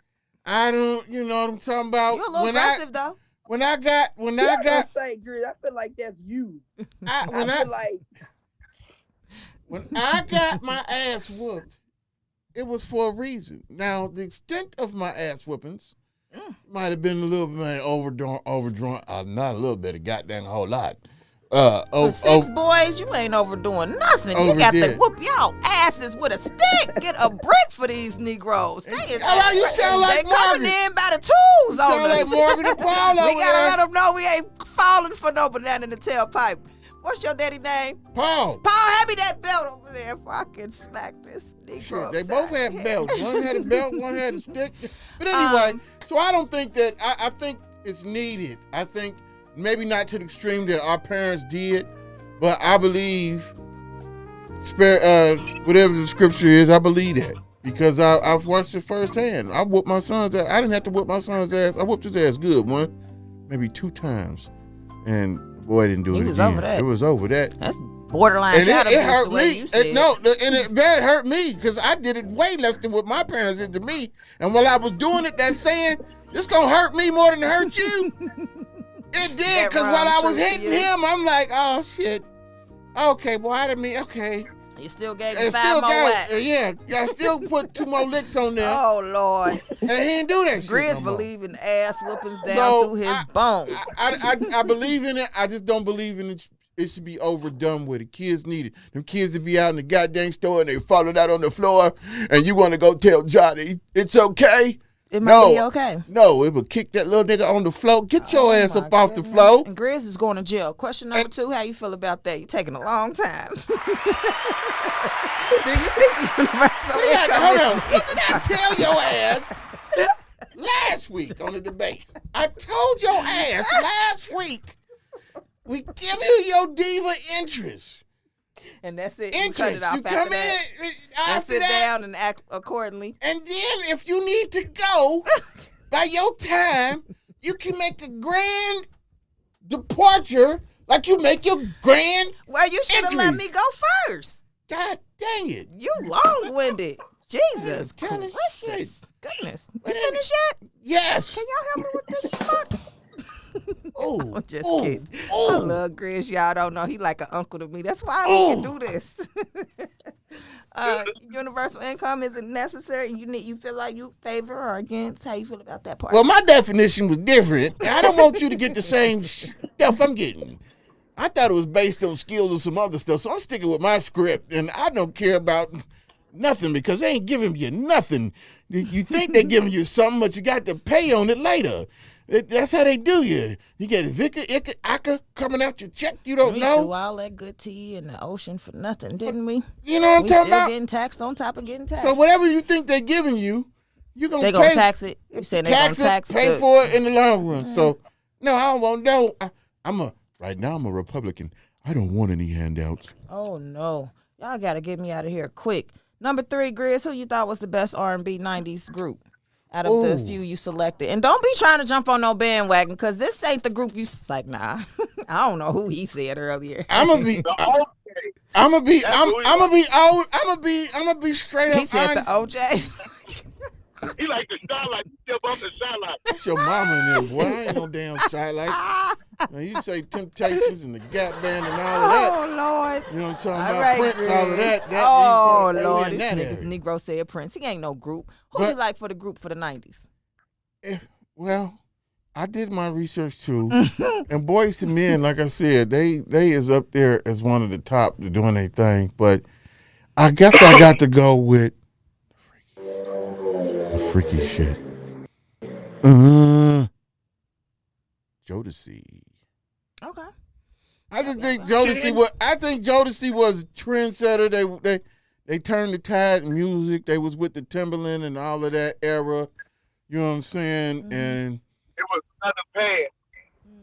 I don't, you know what I'm talking about? You're a little aggressive though. When I got say, Grizz, I feel like that's you. When I got my ass whooped, it was for a reason. Now, the extent of my ass whoopings might have been a little bit overdrawn. Not a little bit, a goddamn whole lot. For 6 boys, you ain't overdoing nothing. You got to whoop y'all asses with a stick. Get a brick for these Negroes. You sound like they coming in by the tools on us. You sound like Morgan and Paul over We got to let them know we ain't falling for no banana in the tailpipe. What's your daddy name? Paul. Paul, hand me that belt over there if I can smack this Negro. Shit, they both had belts. One had a belt, one had a stick. But anyway, so I don't think that, I think it's needed. I think maybe not to the extreme that our parents did, but I believe, whatever the scripture is, I believe that. Because I've watched it firsthand. I whooped my son's ass. I didn't have to whoop my son's ass. I whooped his ass good, maybe 2 times. And boy, didn't do it again. Over that. It was over that. That's borderline. And it hurt me. It hurt me because I did it way less than what my parents did to me. And while I was doing it, that saying, "It's gonna hurt me more than it hurt you." It did, because while I was hitting him, I'm like, "Oh shit, okay, boy, I didn't mean okay." You still gave him 5 more whacks. Yeah, I still put 2 more licks on there. Oh Lord! And he didn't do that shit. Grizz believe in ass whoopings down through his bone. I believe in it. I just don't believe in it. It should be overdone with it. Kids need it. Them kids to be out in the goddamn store and they falling out on the floor, and you want to go tell Johnny it's okay. It might be okay. No, it would kick that little nigga on the floor. Get your ass up off the floor. And Grizz is going to jail. Question number 2, how you feel about that? You're taking a long time. Do you think the universal income Hold on. What did I tell your ass last week on the debates? I told your ass last week, we give you your diva interest. And that's it. You cut it off you come and sit down and act accordingly. And then if you need to go by your time, you can make a grand departure like you make your grand Well, you should have let me go first. God dang it. You long-winded. Jesus. Kind of shit. Goodness. You finished yet? Yes. Can y'all help me with this spot? Oh, I'm just kidding. I love Grizz. Y'all don't know. He like an uncle to me. That's why we can do this. Universal income isn't necessary. You feel like you favor or against? How you feel about that part? Well, my definition was different. I don't want you to get the same stuff I'm getting. I thought it was based on skills or some other stuff, so I'm sticking with my script, and I don't care about nothing because they ain't giving you nothing. You think they're giving you something, but you got to pay on it later. That's how they do you. You get Vika, Ika coming out your check. You don't know. We threw all that good tea in the ocean for nothing, didn't we? You know what I'm talking about? Getting taxed on top of getting taxed. So whatever you think they're giving you, you're gonna they gonna tax it. You saying they gonna tax it? Pay for it in the long run. So no, I don't want no. Right now I'm a Republican. I don't want any handouts. Oh no, y'all gotta get me out of here quick. Number 3, Grizz, who you thought was the best R&B 90s group out of the few you selected? And don't be trying to jump on no bandwagon, because this ain't the group you like, nah. I don't know who he said earlier. I'm going to be... I'm gonna be straight up. He said the honest. OJs. He like the starlight. He still bump the starlight. That's your mama and them, boy. I ain't no damn Shylights. Now you say Temptations and the Gap Band and all of that. Oh Lord. You know what I'm talking All about? right, Prince, all of that. Oh they Lord, in this that nigga's area. Negro said Prince. He ain't no group. Who But- you like for the group for the 90s? Well, I did my research too, and Boyz II Men, like I said, they is up there as one of the top doing their thing. But I guess I got to go with the freaky shit. Jodeci. Okay. I just think Jodeci was. I think Jodeci was a trendsetter. They turned the tide in music. They was with the Timberland and all of that era. You know what I'm saying? And It was another pad.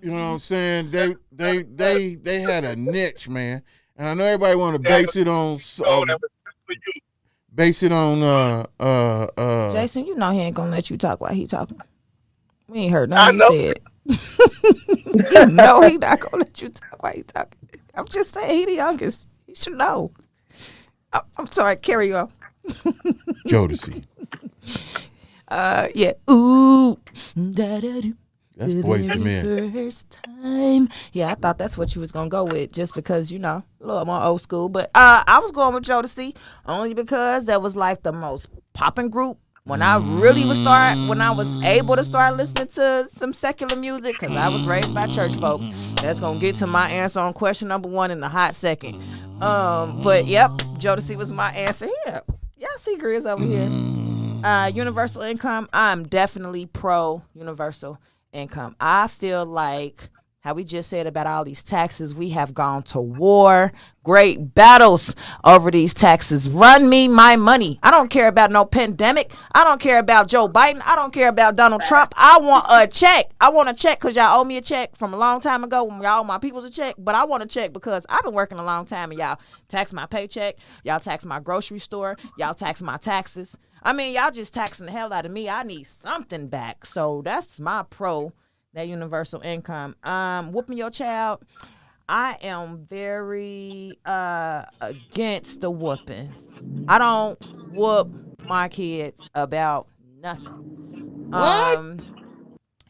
you know what I'm saying? They had a niche, man. And I know everybody want to base it on Jason, you know he ain't gonna let you talk while he talking. We ain't heard nothing you said. You know he not gonna let you talk while he talking. I'm just saying he the youngest. You should know. I'm sorry, carry on. Jodeci. Yeah. Ooh. Da-da-doo. That's Boyz II Men. First time. Yeah, I thought that's what you was gonna go with, just because, you know, a little more old school. But I was going with Jodeci only because that was like the most popping group when I really when I was able to start listening to some secular music, because I was raised by church folks. That's gonna get to my answer on question number 1 in a hot second. But yep, Jodeci was my answer. Yeah, y'all see Grizz over here. Universal income. I'm definitely pro universal income. I feel like how we just said about all these taxes, we have gone to war, great battles over these taxes. Run me my money. I don't care about no pandemic. I don't care about Joe Biden. I don't care about Donald Trump. I want a check. I want a check because y'all owe me a check from a long time ago when y'all owe my people's a check. But I want a check because I've been working a long time and y'all tax my paycheck. Y'all tax my grocery store. Y'all tax my taxes. I mean, y'all just taxing the hell out of me. I need something back. So that's my pro, that universal income. Whooping your child. I am very against the whoopings. I don't whoop my kids about nothing. What?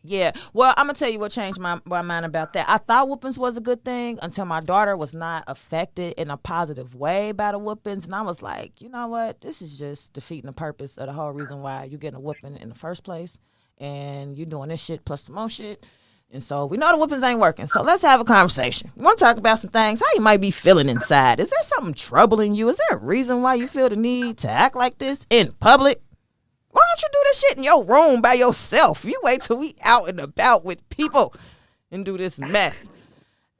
Yeah. Well, I'm going to tell you what changed my mind about that. I thought whoopings was a good thing until my daughter was not affected in a positive way by the whoopings. And I was like, you know what? This is just defeating the purpose of the whole reason why you're getting a whooping in the first place. And you're doing this shit plus some more shit. And so we know the whoopings ain't working. So let's have a conversation. We want to talk about some things, how you might be feeling inside. Is there something troubling you? Is there a reason why you feel the need to act like this in public? Why don't you do this shit in your room by yourself? You wait till we out and about with people and do this mess.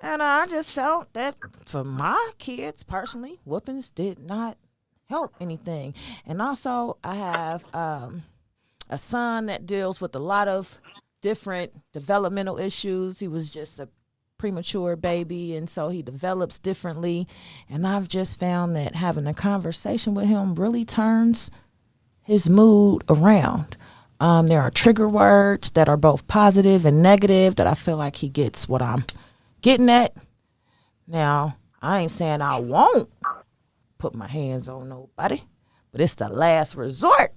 And I just felt that for my kids, personally, whoopings did not help anything. And also, I have a son that deals with a lot of different developmental issues. He was just a premature baby, and so he develops differently. And I've just found that having a conversation with him really turns his mood around. There are trigger words that are both positive and negative that I feel like he gets what I'm getting at. Now, I ain't saying I won't put my hands on nobody, but it's the last resort.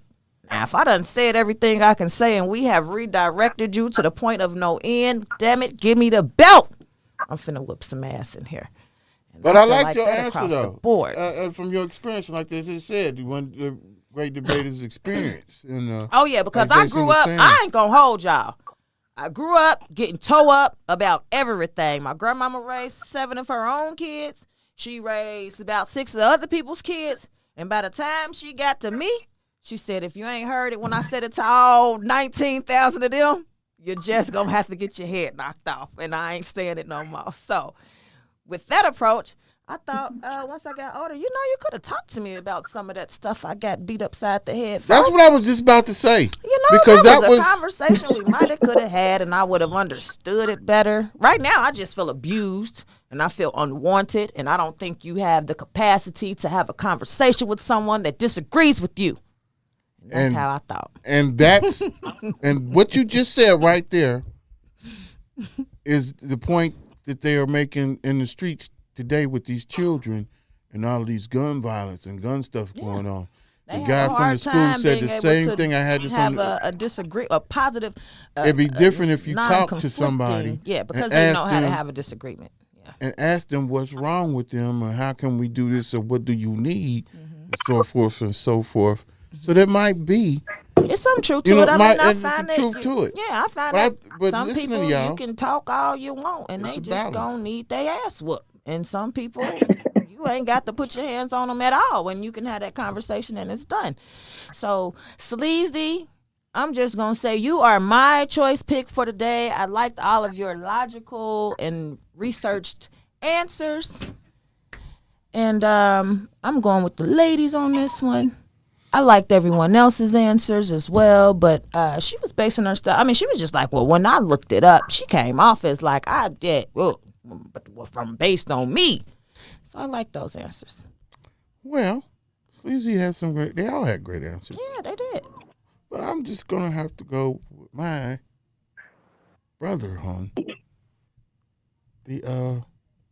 Now, if I done said everything I can say and we have redirected you to the point of no end, damn it, give me the belt. I'm finna whip some ass in here. And But I feel like your that answer, across though. the board. From your experience, like they just said, when the great debaters experience. And, Oh, yeah, because like I Jason grew was up, saying. I ain't gonna hold y'all. I grew up getting toe up about everything. My grandmama raised 7 of her own kids. She raised about 6 of other people's kids. And by the time she got to me, she said, if you ain't heard it when I said it to all 19,000 of them, you're just gonna have to get your head knocked off. And I ain't saying it no more. So with that approach, I thought once I got older, you could have talked to me about some of that stuff I got beat upside the head for. That's what I was just about to say. Because that was a conversation we might have could have had, and I would have understood it better. Right now, I just feel abused, and I feel unwanted, and I don't think you have the capacity to have a conversation with someone that disagrees with you. And that's how I thought. And that's and what you just said right there is the point that they are making in the streets today with these children and all of these gun violence and gun stuff going on. They The have guy a from hard the school time said being the able same to thing. I had this have on a positive. It'd be different if you talk to somebody. Yeah, because and they know ask how to them- have a disagreement. Yeah. And ask them what's wrong with them, or how can we do this, or what do you need, and so forth and so forth. So there might be. It's some truth to You know, it. I mean, I and find the it. truth to it. Yeah, I find But some listening to people y'all, you can talk all you want, and it's they a just balance. gonna need their ass whooped. And some people, you ain't got to put your hands on them at all when you can have that conversation and it's done. So, Sleazy, I'm just gonna say you are my choice pick for the day. I liked all of your logical and researched answers. And I'm going with the ladies on this one. I liked everyone else's answers as well, but she was basing her stuff. I mean, she was just like, well, when I looked it up, she came off as like, I did, well, from based on me. So I like those answers. Well, Sleazy had some great. They all had great answers. Yeah, they did. But I'm just gonna have to go with my brother on the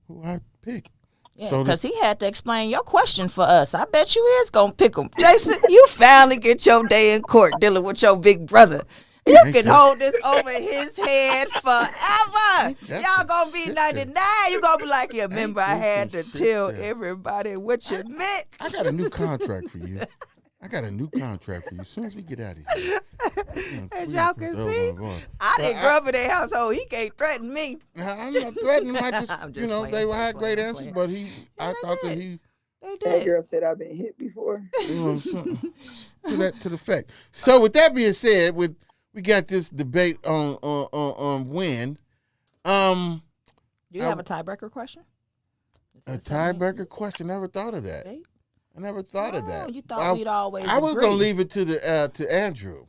who I picked. Yeah, So because he had to explain your question for us. I bet you is going to pick him. Jason, you finally get your day in court dealing with your big brother. You can hold this over his head forever. Y'all going to be 99. You going to be like, yeah, remember I had to tell everybody what you meant. I got a new contract for you. As soon as we get out of here. As y'all can see, I didn't grow up in that household. He can't threaten me. I'm not threatening him. I just, I'm just playing, they I'm had playing, great I'm answers, playing. but I thought that he, They That did. girl said I've been hit before. something to the effect. So with that being said, we got this debate on when. You have a tiebreaker question? A tiebreaker question. Never thought of that. Debate? I never thought of that. You thought we'd always I was agree. gonna leave it to Andrew.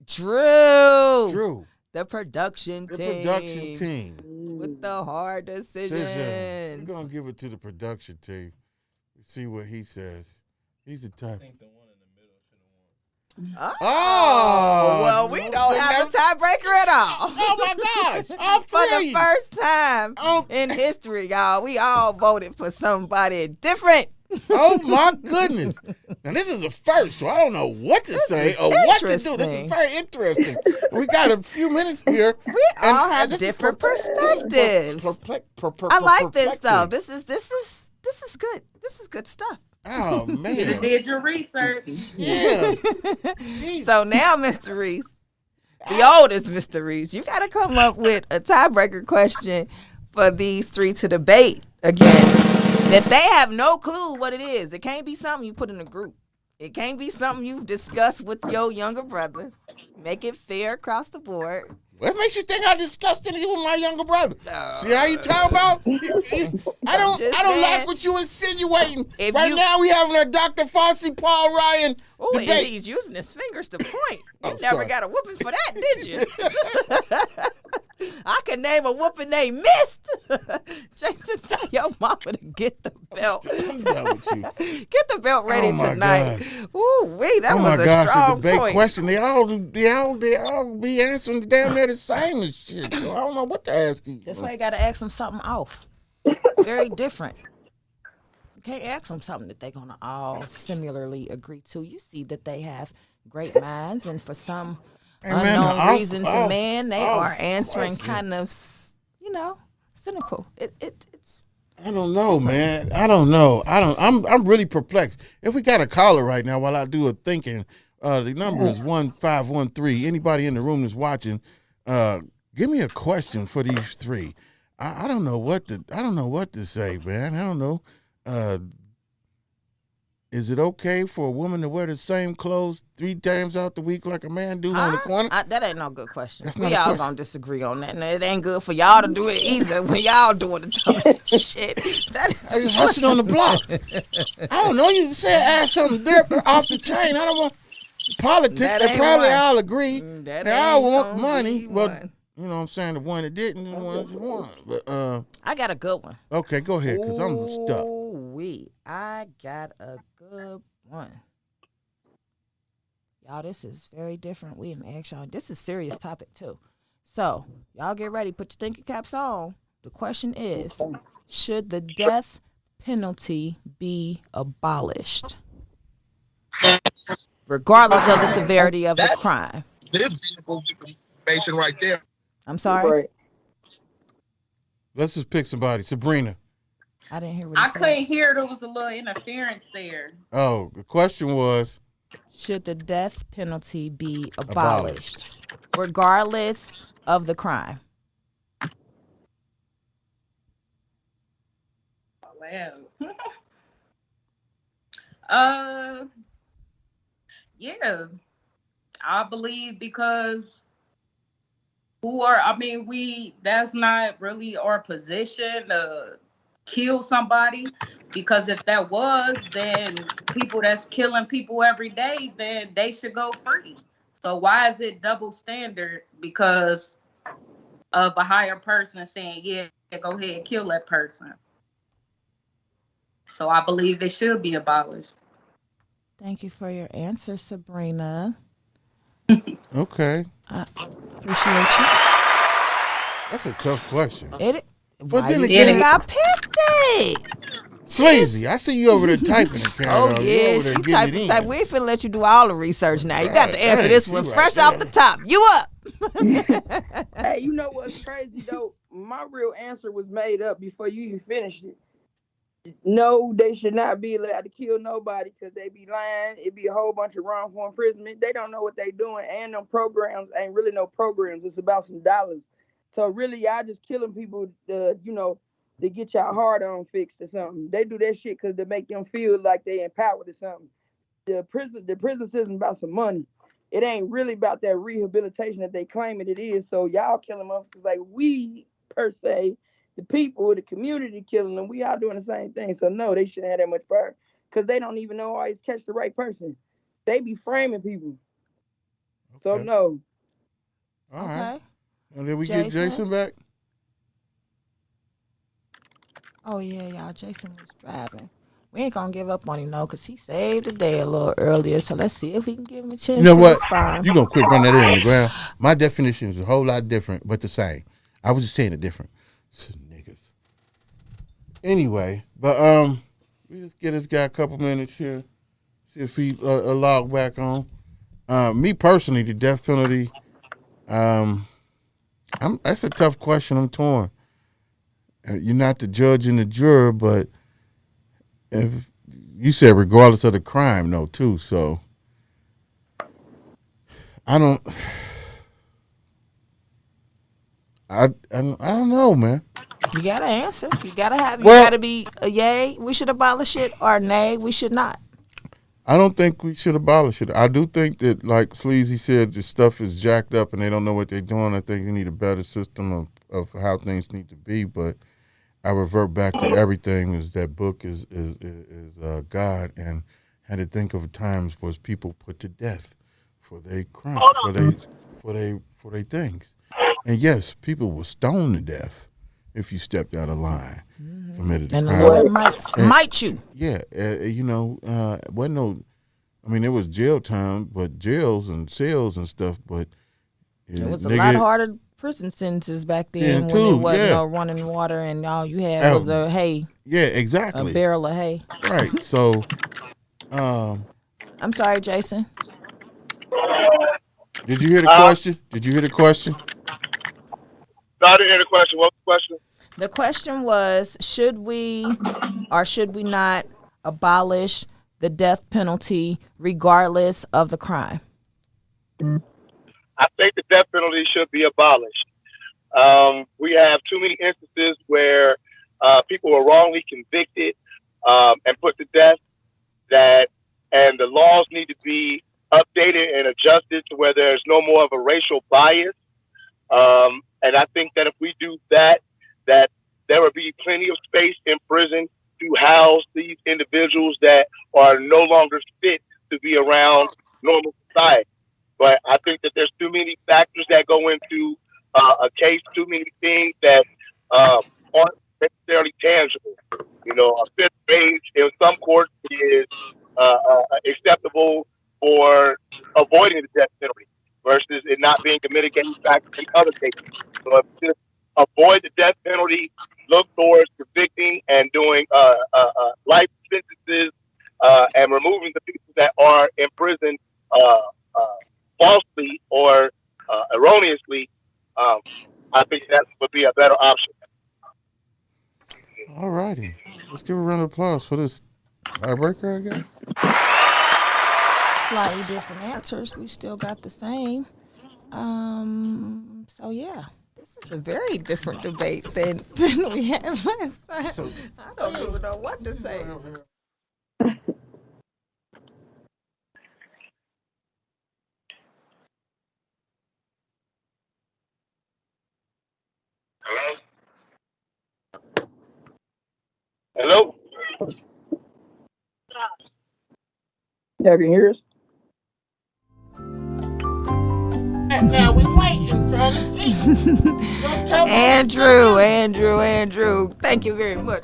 Drew. The production team. Production team. With the hard decisions. We're gonna give it to the production team. See what he says. He's the type. Oh, well, we don't have a tiebreaker at all. Oh my gosh! All For the three. first time in history, y'all, we all voted for somebody different. Oh my goodness! Now this is a first, so I don't know what to say or what to do. This is interesting. very interesting. We got a few minutes here. We all have this is different this is perspectives. I I like this though. This is good. This is good stuff. Oh You man! did your research. Yeah. So now, Mr. Reese, the oldest Mr. Reese, you got to come up with a tiebreaker question for these three to debate against that they have no clue what it is. It can't be something you put in a group. It can't be something you discuss with your younger brother. Make it fair across the board. What makes you think I discussed anything with my younger brother? See how you talk about? I don't like what you insinuating. Right now we having a Dr. Fauci, Paul Ryan Oh, debate. he's using his fingers to point. You Oh, never sorry. got a whooping for that, did you? I can name a whooping they missed. Jason, tell your mama to get the belt. I'm done with you. Get the belt ready Oh, my tonight. gosh. Ooh, wait, that Oh was my a gosh, strong a debate point. question. They all be answering damn near the same as shit. So I don't know what to ask you. That's why you got to ask them something off. Very different. You can't ask them something that they're going to all similarly agree to. You see that they have great minds, and for some Hey, man, unknown reason to off man, they are answering question. kind of, cynical. It's I don't know, man. I don't know. I'm really perplexed. If we got a caller right now while I do a thinking, the number is 1513. Anybody in the room that's watching, give me a question for these three. I don't know what to say, man. I don't know. Is it okay for a woman to wear the same clothes 3 times out the week like a man do on the corner? that ain't no good question. That's not We a all question. gonna disagree on that, and it ain't good for y'all to do it either when y'all doing the dumb shit. That is I just hustled on the block. I don't know. You said ask something different off the chain. I don't want politics. That They ain't probably one. all agree. That They all ain't want gonna money, be but one. you know what I'm saying, the one that didn't, and the one that won. But I got a good one. okay, go ahead, because I'm stuck. I got a good one. Y'all, this is very different. We didn't ask y'all. This is a serious topic, too. So, y'all get ready. Put your thinking caps on. The question is, should the death penalty be abolished, regardless of the severity of the crime? This beautiful information right there. I'm sorry? Right. Let's just pick somebody. Sabrina. I didn't hear what he I said. couldn't hear. There was a little interference there. Oh, the question was, should the death penalty be abolished, regardless of the crime? Wow. Yeah, I believe because that's not really our position to kill somebody, because if that was, then people that's killing people every day, then they should go free. So why is it double standard because of a higher person saying, yeah, go ahead and kill that person? So I believe it should be abolished. Thank you for your answer, Sabrina. okay. I appreciate you. That's a tough question. But then again, I picked it. Sleazy, I see you over there typing it, Karen. Oh, yeah, she type. We ain't finna let you do all the research now. You got to answer this one fresh off the top. You up. Hey, you know what's crazy, though? My real answer was made up before you even finished it. No, they should not be allowed to kill nobody because they be lying. It be a whole bunch of wrongful imprisonment. They don't know what they doing, and them programs ain't really no programs. It's about some dollars. So really, y'all just killing people, to get y'all heart on fixed or something. They do that shit because they make them feel like they empowered or something. The prison system about some money. It ain't really about that rehabilitation that they claim it is. So y'all killing them because like we per se. The people, the community killing them, we all doing the same thing. So no, they shouldn't have that much power because they don't even know always catch the right person. They be framing people. Okay. So no. All right. And then we get Jason back. Oh yeah, y'all. Jason was driving. We ain't gonna give up on him though, cause he saved the day a little earlier. So let's see if we can give him a chance. You know to what? respond. You gonna quit running that in the ground? My definition is a whole lot different, but the same. I was just saying it different. Niggas. Anyway, but we just get this guy a couple minutes here. See if he log back on. Me personally, the death penalty. That's a tough question. I'm torn. You're not the judge and the juror, but if you said regardless of the crime, though, too. So I don't know, man. You gotta answer. You gotta be a yay, we should abolish it, or nay, we should not. I don't think we should abolish it. I do think that, like Sleazy said, the stuff is jacked up and they don't know what they're doing. I think we need a better system of how things need to be. But I revert back to everything is that book is God, and had to think of times was people put to death for their crime, for their things. And yes, people were stoned to death if you stepped out of line, committed and a crime. The Lord might you. Yeah, wasn't no. I mean, there was jail time, but jails and cells and stuff. But it was a lot harder prison sentences back then when it wasn't no running water and all you had was a hay. Yeah, exactly. A barrel of hay. Right. So, I'm sorry, Jason. Did you hear the question? No, I didn't hear the question. What was the question? The question was, should we or should we not abolish the death penalty regardless of the crime? I think the death penalty should be abolished. We have too many instances where people are wrongly convicted and put to death, and the laws need to be updated and adjusted to where there's no more of a racial bias. And I think that if we do that there will be plenty of space in prison to house these individuals that are no longer fit to be around normal society. But I think that there's too many factors that go into a case, too many things that aren't necessarily tangible. A fifth age in some courts is acceptable for avoiding the death penalty versus it not being a mitigating factor in other cases. So if you just avoid the death penalty, look towards convicting and doing I think that would be a better option. All righty. Let's give a round of applause for this tiebreaker, I guess. Slightly different answers. We still got the same. So yeah, this is a very different debate than we had last time. I don't even know what to say. Hello? Y'all can hear us? Now we waiting, trying to see. Andrew. Thank you very much.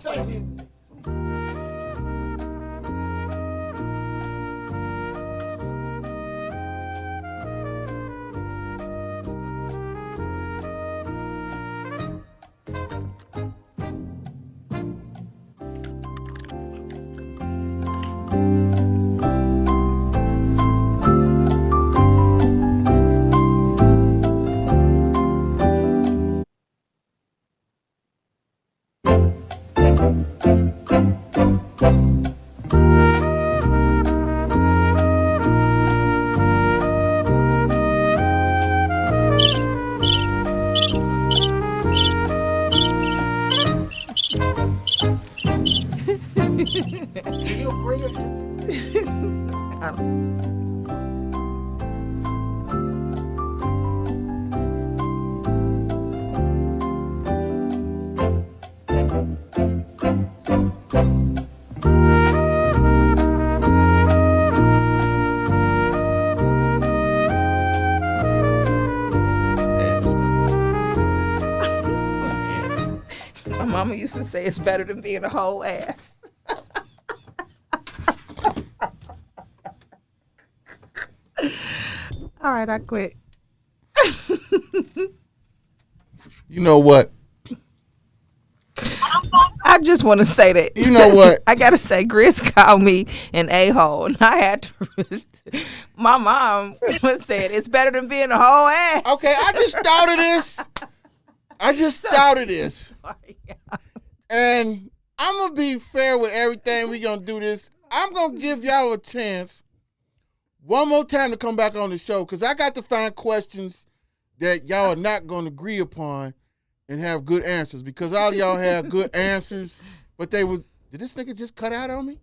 My mama used to say it's better than being a whole ass. All right, I quit. You know what? I just want to say that. You know what? I got to say, Grizz called me an a-hole, and I had to. My mom said it's better than being a whole ass. Okay, I just thought of this. And I'm going to be fair with everything. We're going to do this. I'm going to give y'all a chance one more time to come back on the show, because I got to find questions that y'all are not going to agree upon and have good answers, because all y'all have good answers, but they was, did this nigga just cut out on me?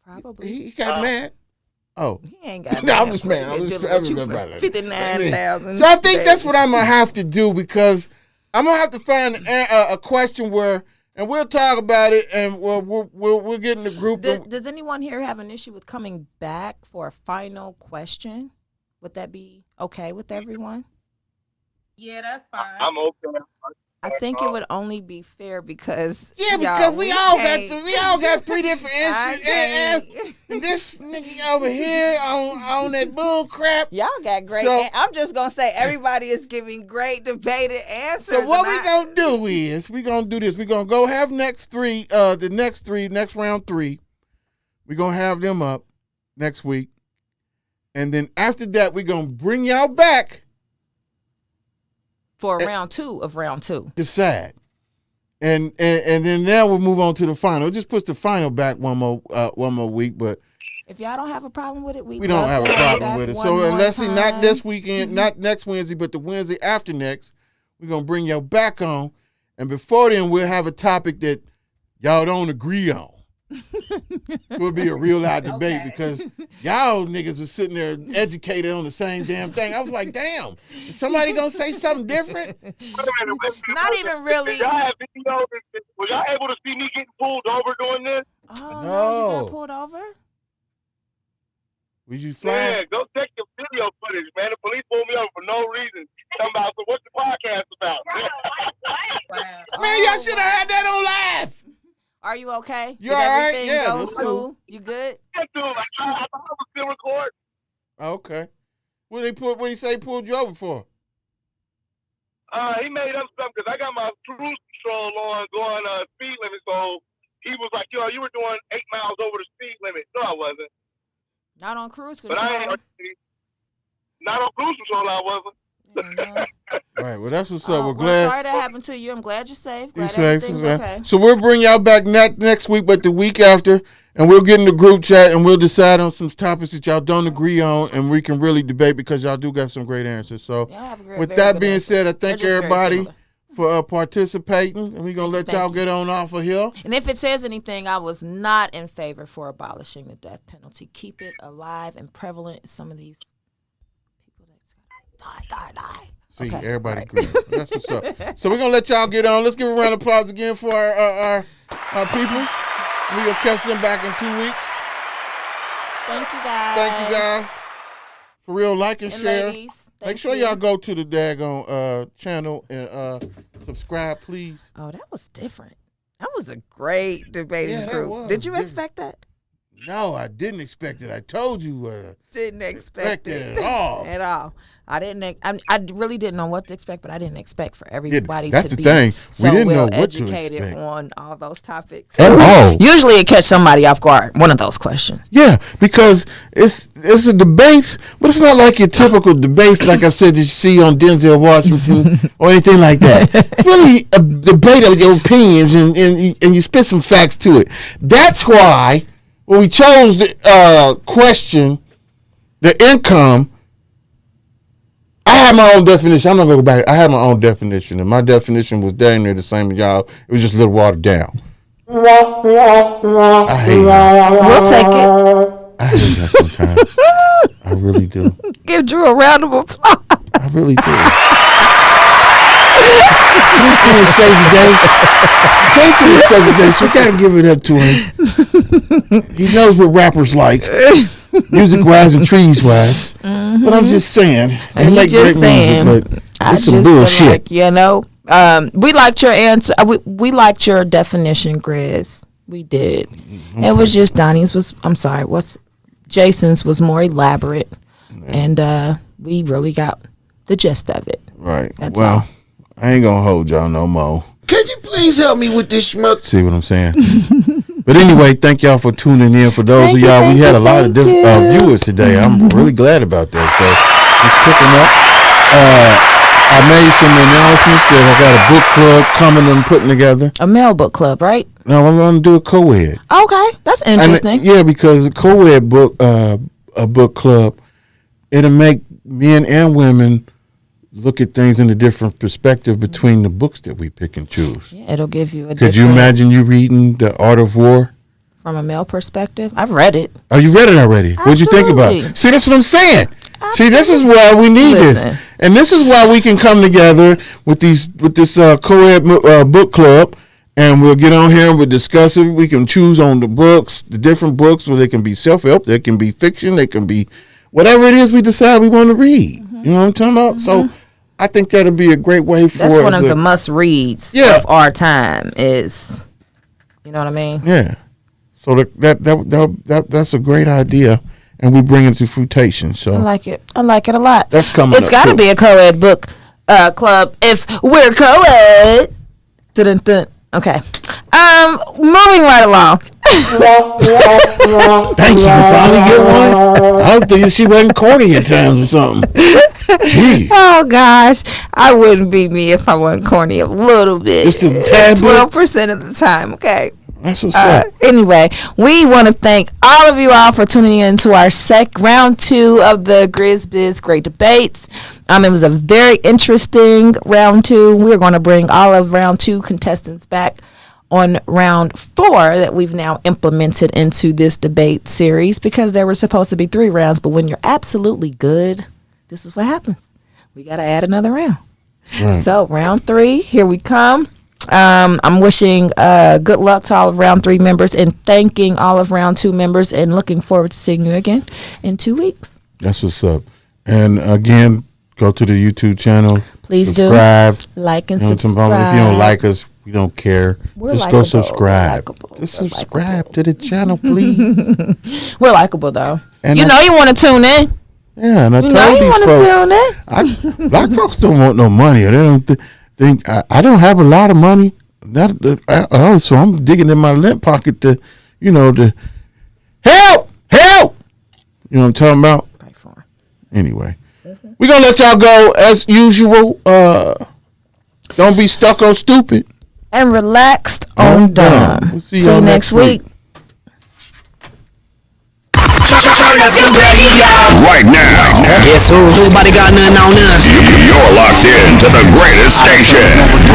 Probably. He got mad. Oh. He ain't got no, I'm just mad. I'm just 59,000. So I think that's what I'm going to have to do, because I'm going to have to find a question where, and we'll talk about it, and we'll get in the group. Does anyone here have an issue with coming back for a final question? Would that be okay with everyone? Yeah, that's fine. I'm okay. I think it would only be fair because because we all got three different answers. And this nigga over here on that bull crap. Y'all got great. So, I'm just gonna say everybody is giving great debated answers. So what we gonna do is we gonna do this. We gonna go have next round three. We gonna have them up next week, and then after that we gonna bring y'all back. For round two of round two. Decide. And then now we'll move on to the final. It just puts the final back one more week, but if y'all don't have a problem with it, we don't have a problem with it. So unless it's not this weekend, Mm-hmm. not next Wednesday, but the Wednesday after next, we're gonna bring y'all back on. And before then, we'll have a topic that y'all don't agree on. It'll be a real loud debate because y'all niggas are sitting there educated on the same damn thing. I was like, damn, is somebody gonna say something different? Not even really. Y'all have videos? Was y'all able to see me getting pulled over doing this? Oh, No. You got pulled over? Were you flying? Yeah, go check your video footage, man. The police pulled me over for no reason. Talking about, so what's the podcast about? Man, y'all should have had that on live. Are you okay? You Did all right? everything Yeah, go that's smooth? cool. You good? Yeah, dude, I thought I was still recording. Okay. What did he say he pulled you over for? He made up something because I got my cruise control on going speed limit. So he was like, yo, you were doing 8 miles over the speed limit. No, I wasn't. Not on cruise But control. not on cruise control, I wasn't. Right. Well, that's what's up. We're Well, glad. sorry that happened to you. I'm glad you're safe. Glad You're safe. everything's okay. So we'll bring y'all back next week, but the week after, and we'll get in the group chat and we'll decide on some topics that y'all don't agree on, and we can really debate because y'all do got some great answers. So with that being said, I thank everybody for participating, and we're going to let y'all get on off of here. And if it says anything, I was not in favor for abolishing the death penalty. Keep it alive and prevalent in some of these people that die. See, everybody agrees. That's what's up. So we're going to let y'all get on. Let's give a round of applause again for our peoples. We'll catch them back in 2 weeks. Thank you, guys. Thank you, guys. For real, like and share. Ladies, make sure y'all go to the daggone channel and subscribe, please. Oh, that was different. That was a great debating group. Did you expect that? No, I didn't expect it. I told you. Didn't expect it at all. At all. I didn't. I really didn't know what to expect, but I didn't expect for everybody that's to the be thing. so We didn't well know what to educated expect. on all those topics. At all. Usually, it catch somebody off guard. One of those questions. Yeah, because it's a debate, but it's not like your typical debates, like I said, that you see on Denzel Washington or anything like that. It's really a debate of your opinions, and you spit some facts to it. That's why when we chose the question, the income, I had my own definition. I'm not going to go back. I had my own definition, and my definition was damn near the same as y'all. It was just a little watered down. I hate y'all. We'll take it. I hate y'all sometimes. I really do. Give Drew a round of applause. I really do. He's doing save the day. Can't do the save the day, so we got to give it up to him. He knows what rappers like. Music-wise and trees-wise. Mm-hmm. But I'm just saying. They make great music, but it's some bullshit. Like, we liked your answer. We liked your definition, Grizz. We did. Okay. It was just Jason's was more elaborate. And we really got the gist of it. Right. That's all. I ain't going to hold y'all no more. Can you please help me with this schmuck? See what I'm saying? But anyway, thank y'all for tuning in. For those of y'all, we had a lot of different viewers today. I'm really glad about that. So it's picking up. I made some announcements that I got a book club coming and putting together. A male book club, right? No, I'm going to do a co-ed. Okay, that's interesting. Yeah, because a co-ed book, a book club, it'll make men and women look at things in a different perspective between the books that we pick and choose. Yeah, it'll give you a Could you imagine you reading The Art of War? From a male perspective? I've read it. Oh, you read it already? Absolutely. What'd you think about it? See, that's what I'm saying. Absolutely. See, this is why we need this. And this is why we can come together with this co-ed book club, and we'll get on here and we'll discuss it. We can choose on the books, the different books, where they can be self-help, they can be fiction, they can be whatever it is we decide we want to read. Mm-hmm. You know what I'm talking about? Mm-hmm. So I think that'll be a great way for us. That's one of the must-reads of our time is, you know what I mean? Yeah. So that's a great idea, and we bring it to fruition. So I like it. I like it a lot. That's coming. It's got to be a co-ed book club if we're co-ed. Dun-dun-dun. Okay. Moving right along. Thank you. Finally get one. I was thinking she wasn't corny at times or something. Gee. Oh gosh, I wouldn't be me if I wasn't corny a little bit. Just a tad bit. 12% of the time. Okay. That's what's up. Anyway, we want to thank all of you all for tuning in to our round 2 of the GRIZZBIZ Great Debates. It was a very interesting round 2. We're going to bring all of round 2 contestants back on round 4 that we've now implemented into this debate series because there were supposed to be 3 rounds, but when you're absolutely good, this is what happens. We got to add another round. Right. So round 3, here we come. I'm wishing good luck to all of round 3 members and thanking all of round 2 members and looking forward to seeing you again in 2 weeks. That's what's up. And again, go to the YouTube channel. Please subscribe. Do. Like and subscribe. If you don't like us, we don't care. We're just likable. go subscribe. Just subscribe to the channel, please. We're likable, though. And you want to tune in. Yeah, and I told you these folks, tune in. Black folks don't want no money. They don't think I don't have a lot of money. So I'm digging in my lint pocket to help. You know what I'm talking about? Right for. Anyway, We're gonna let y'all go as usual. Don't be stuck on stupid. And relaxed on dumb. We'll see you next week. Right now. Yes, nobody got nothing on us. You're locked in to the greatest station.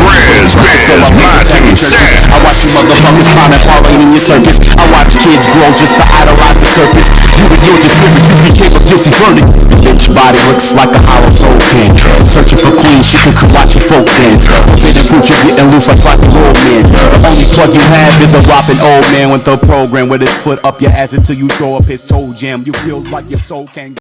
GRIZZBIZMY2SENSE. I watch you motherfuckers clown and parlaying in your circus. I watch kids grow just to idolize the serpents. You and your delivery, you became a guilty verdict. Your bitch body looks like a hollow soul can. Searching for queen, she could watch your folk dance. Forbidden fruit, you're getting loose like fucking old man. The only plug you have is a whopping old man with a program with his foot up your ass until you throw up his toe jam. You feel like your soul can't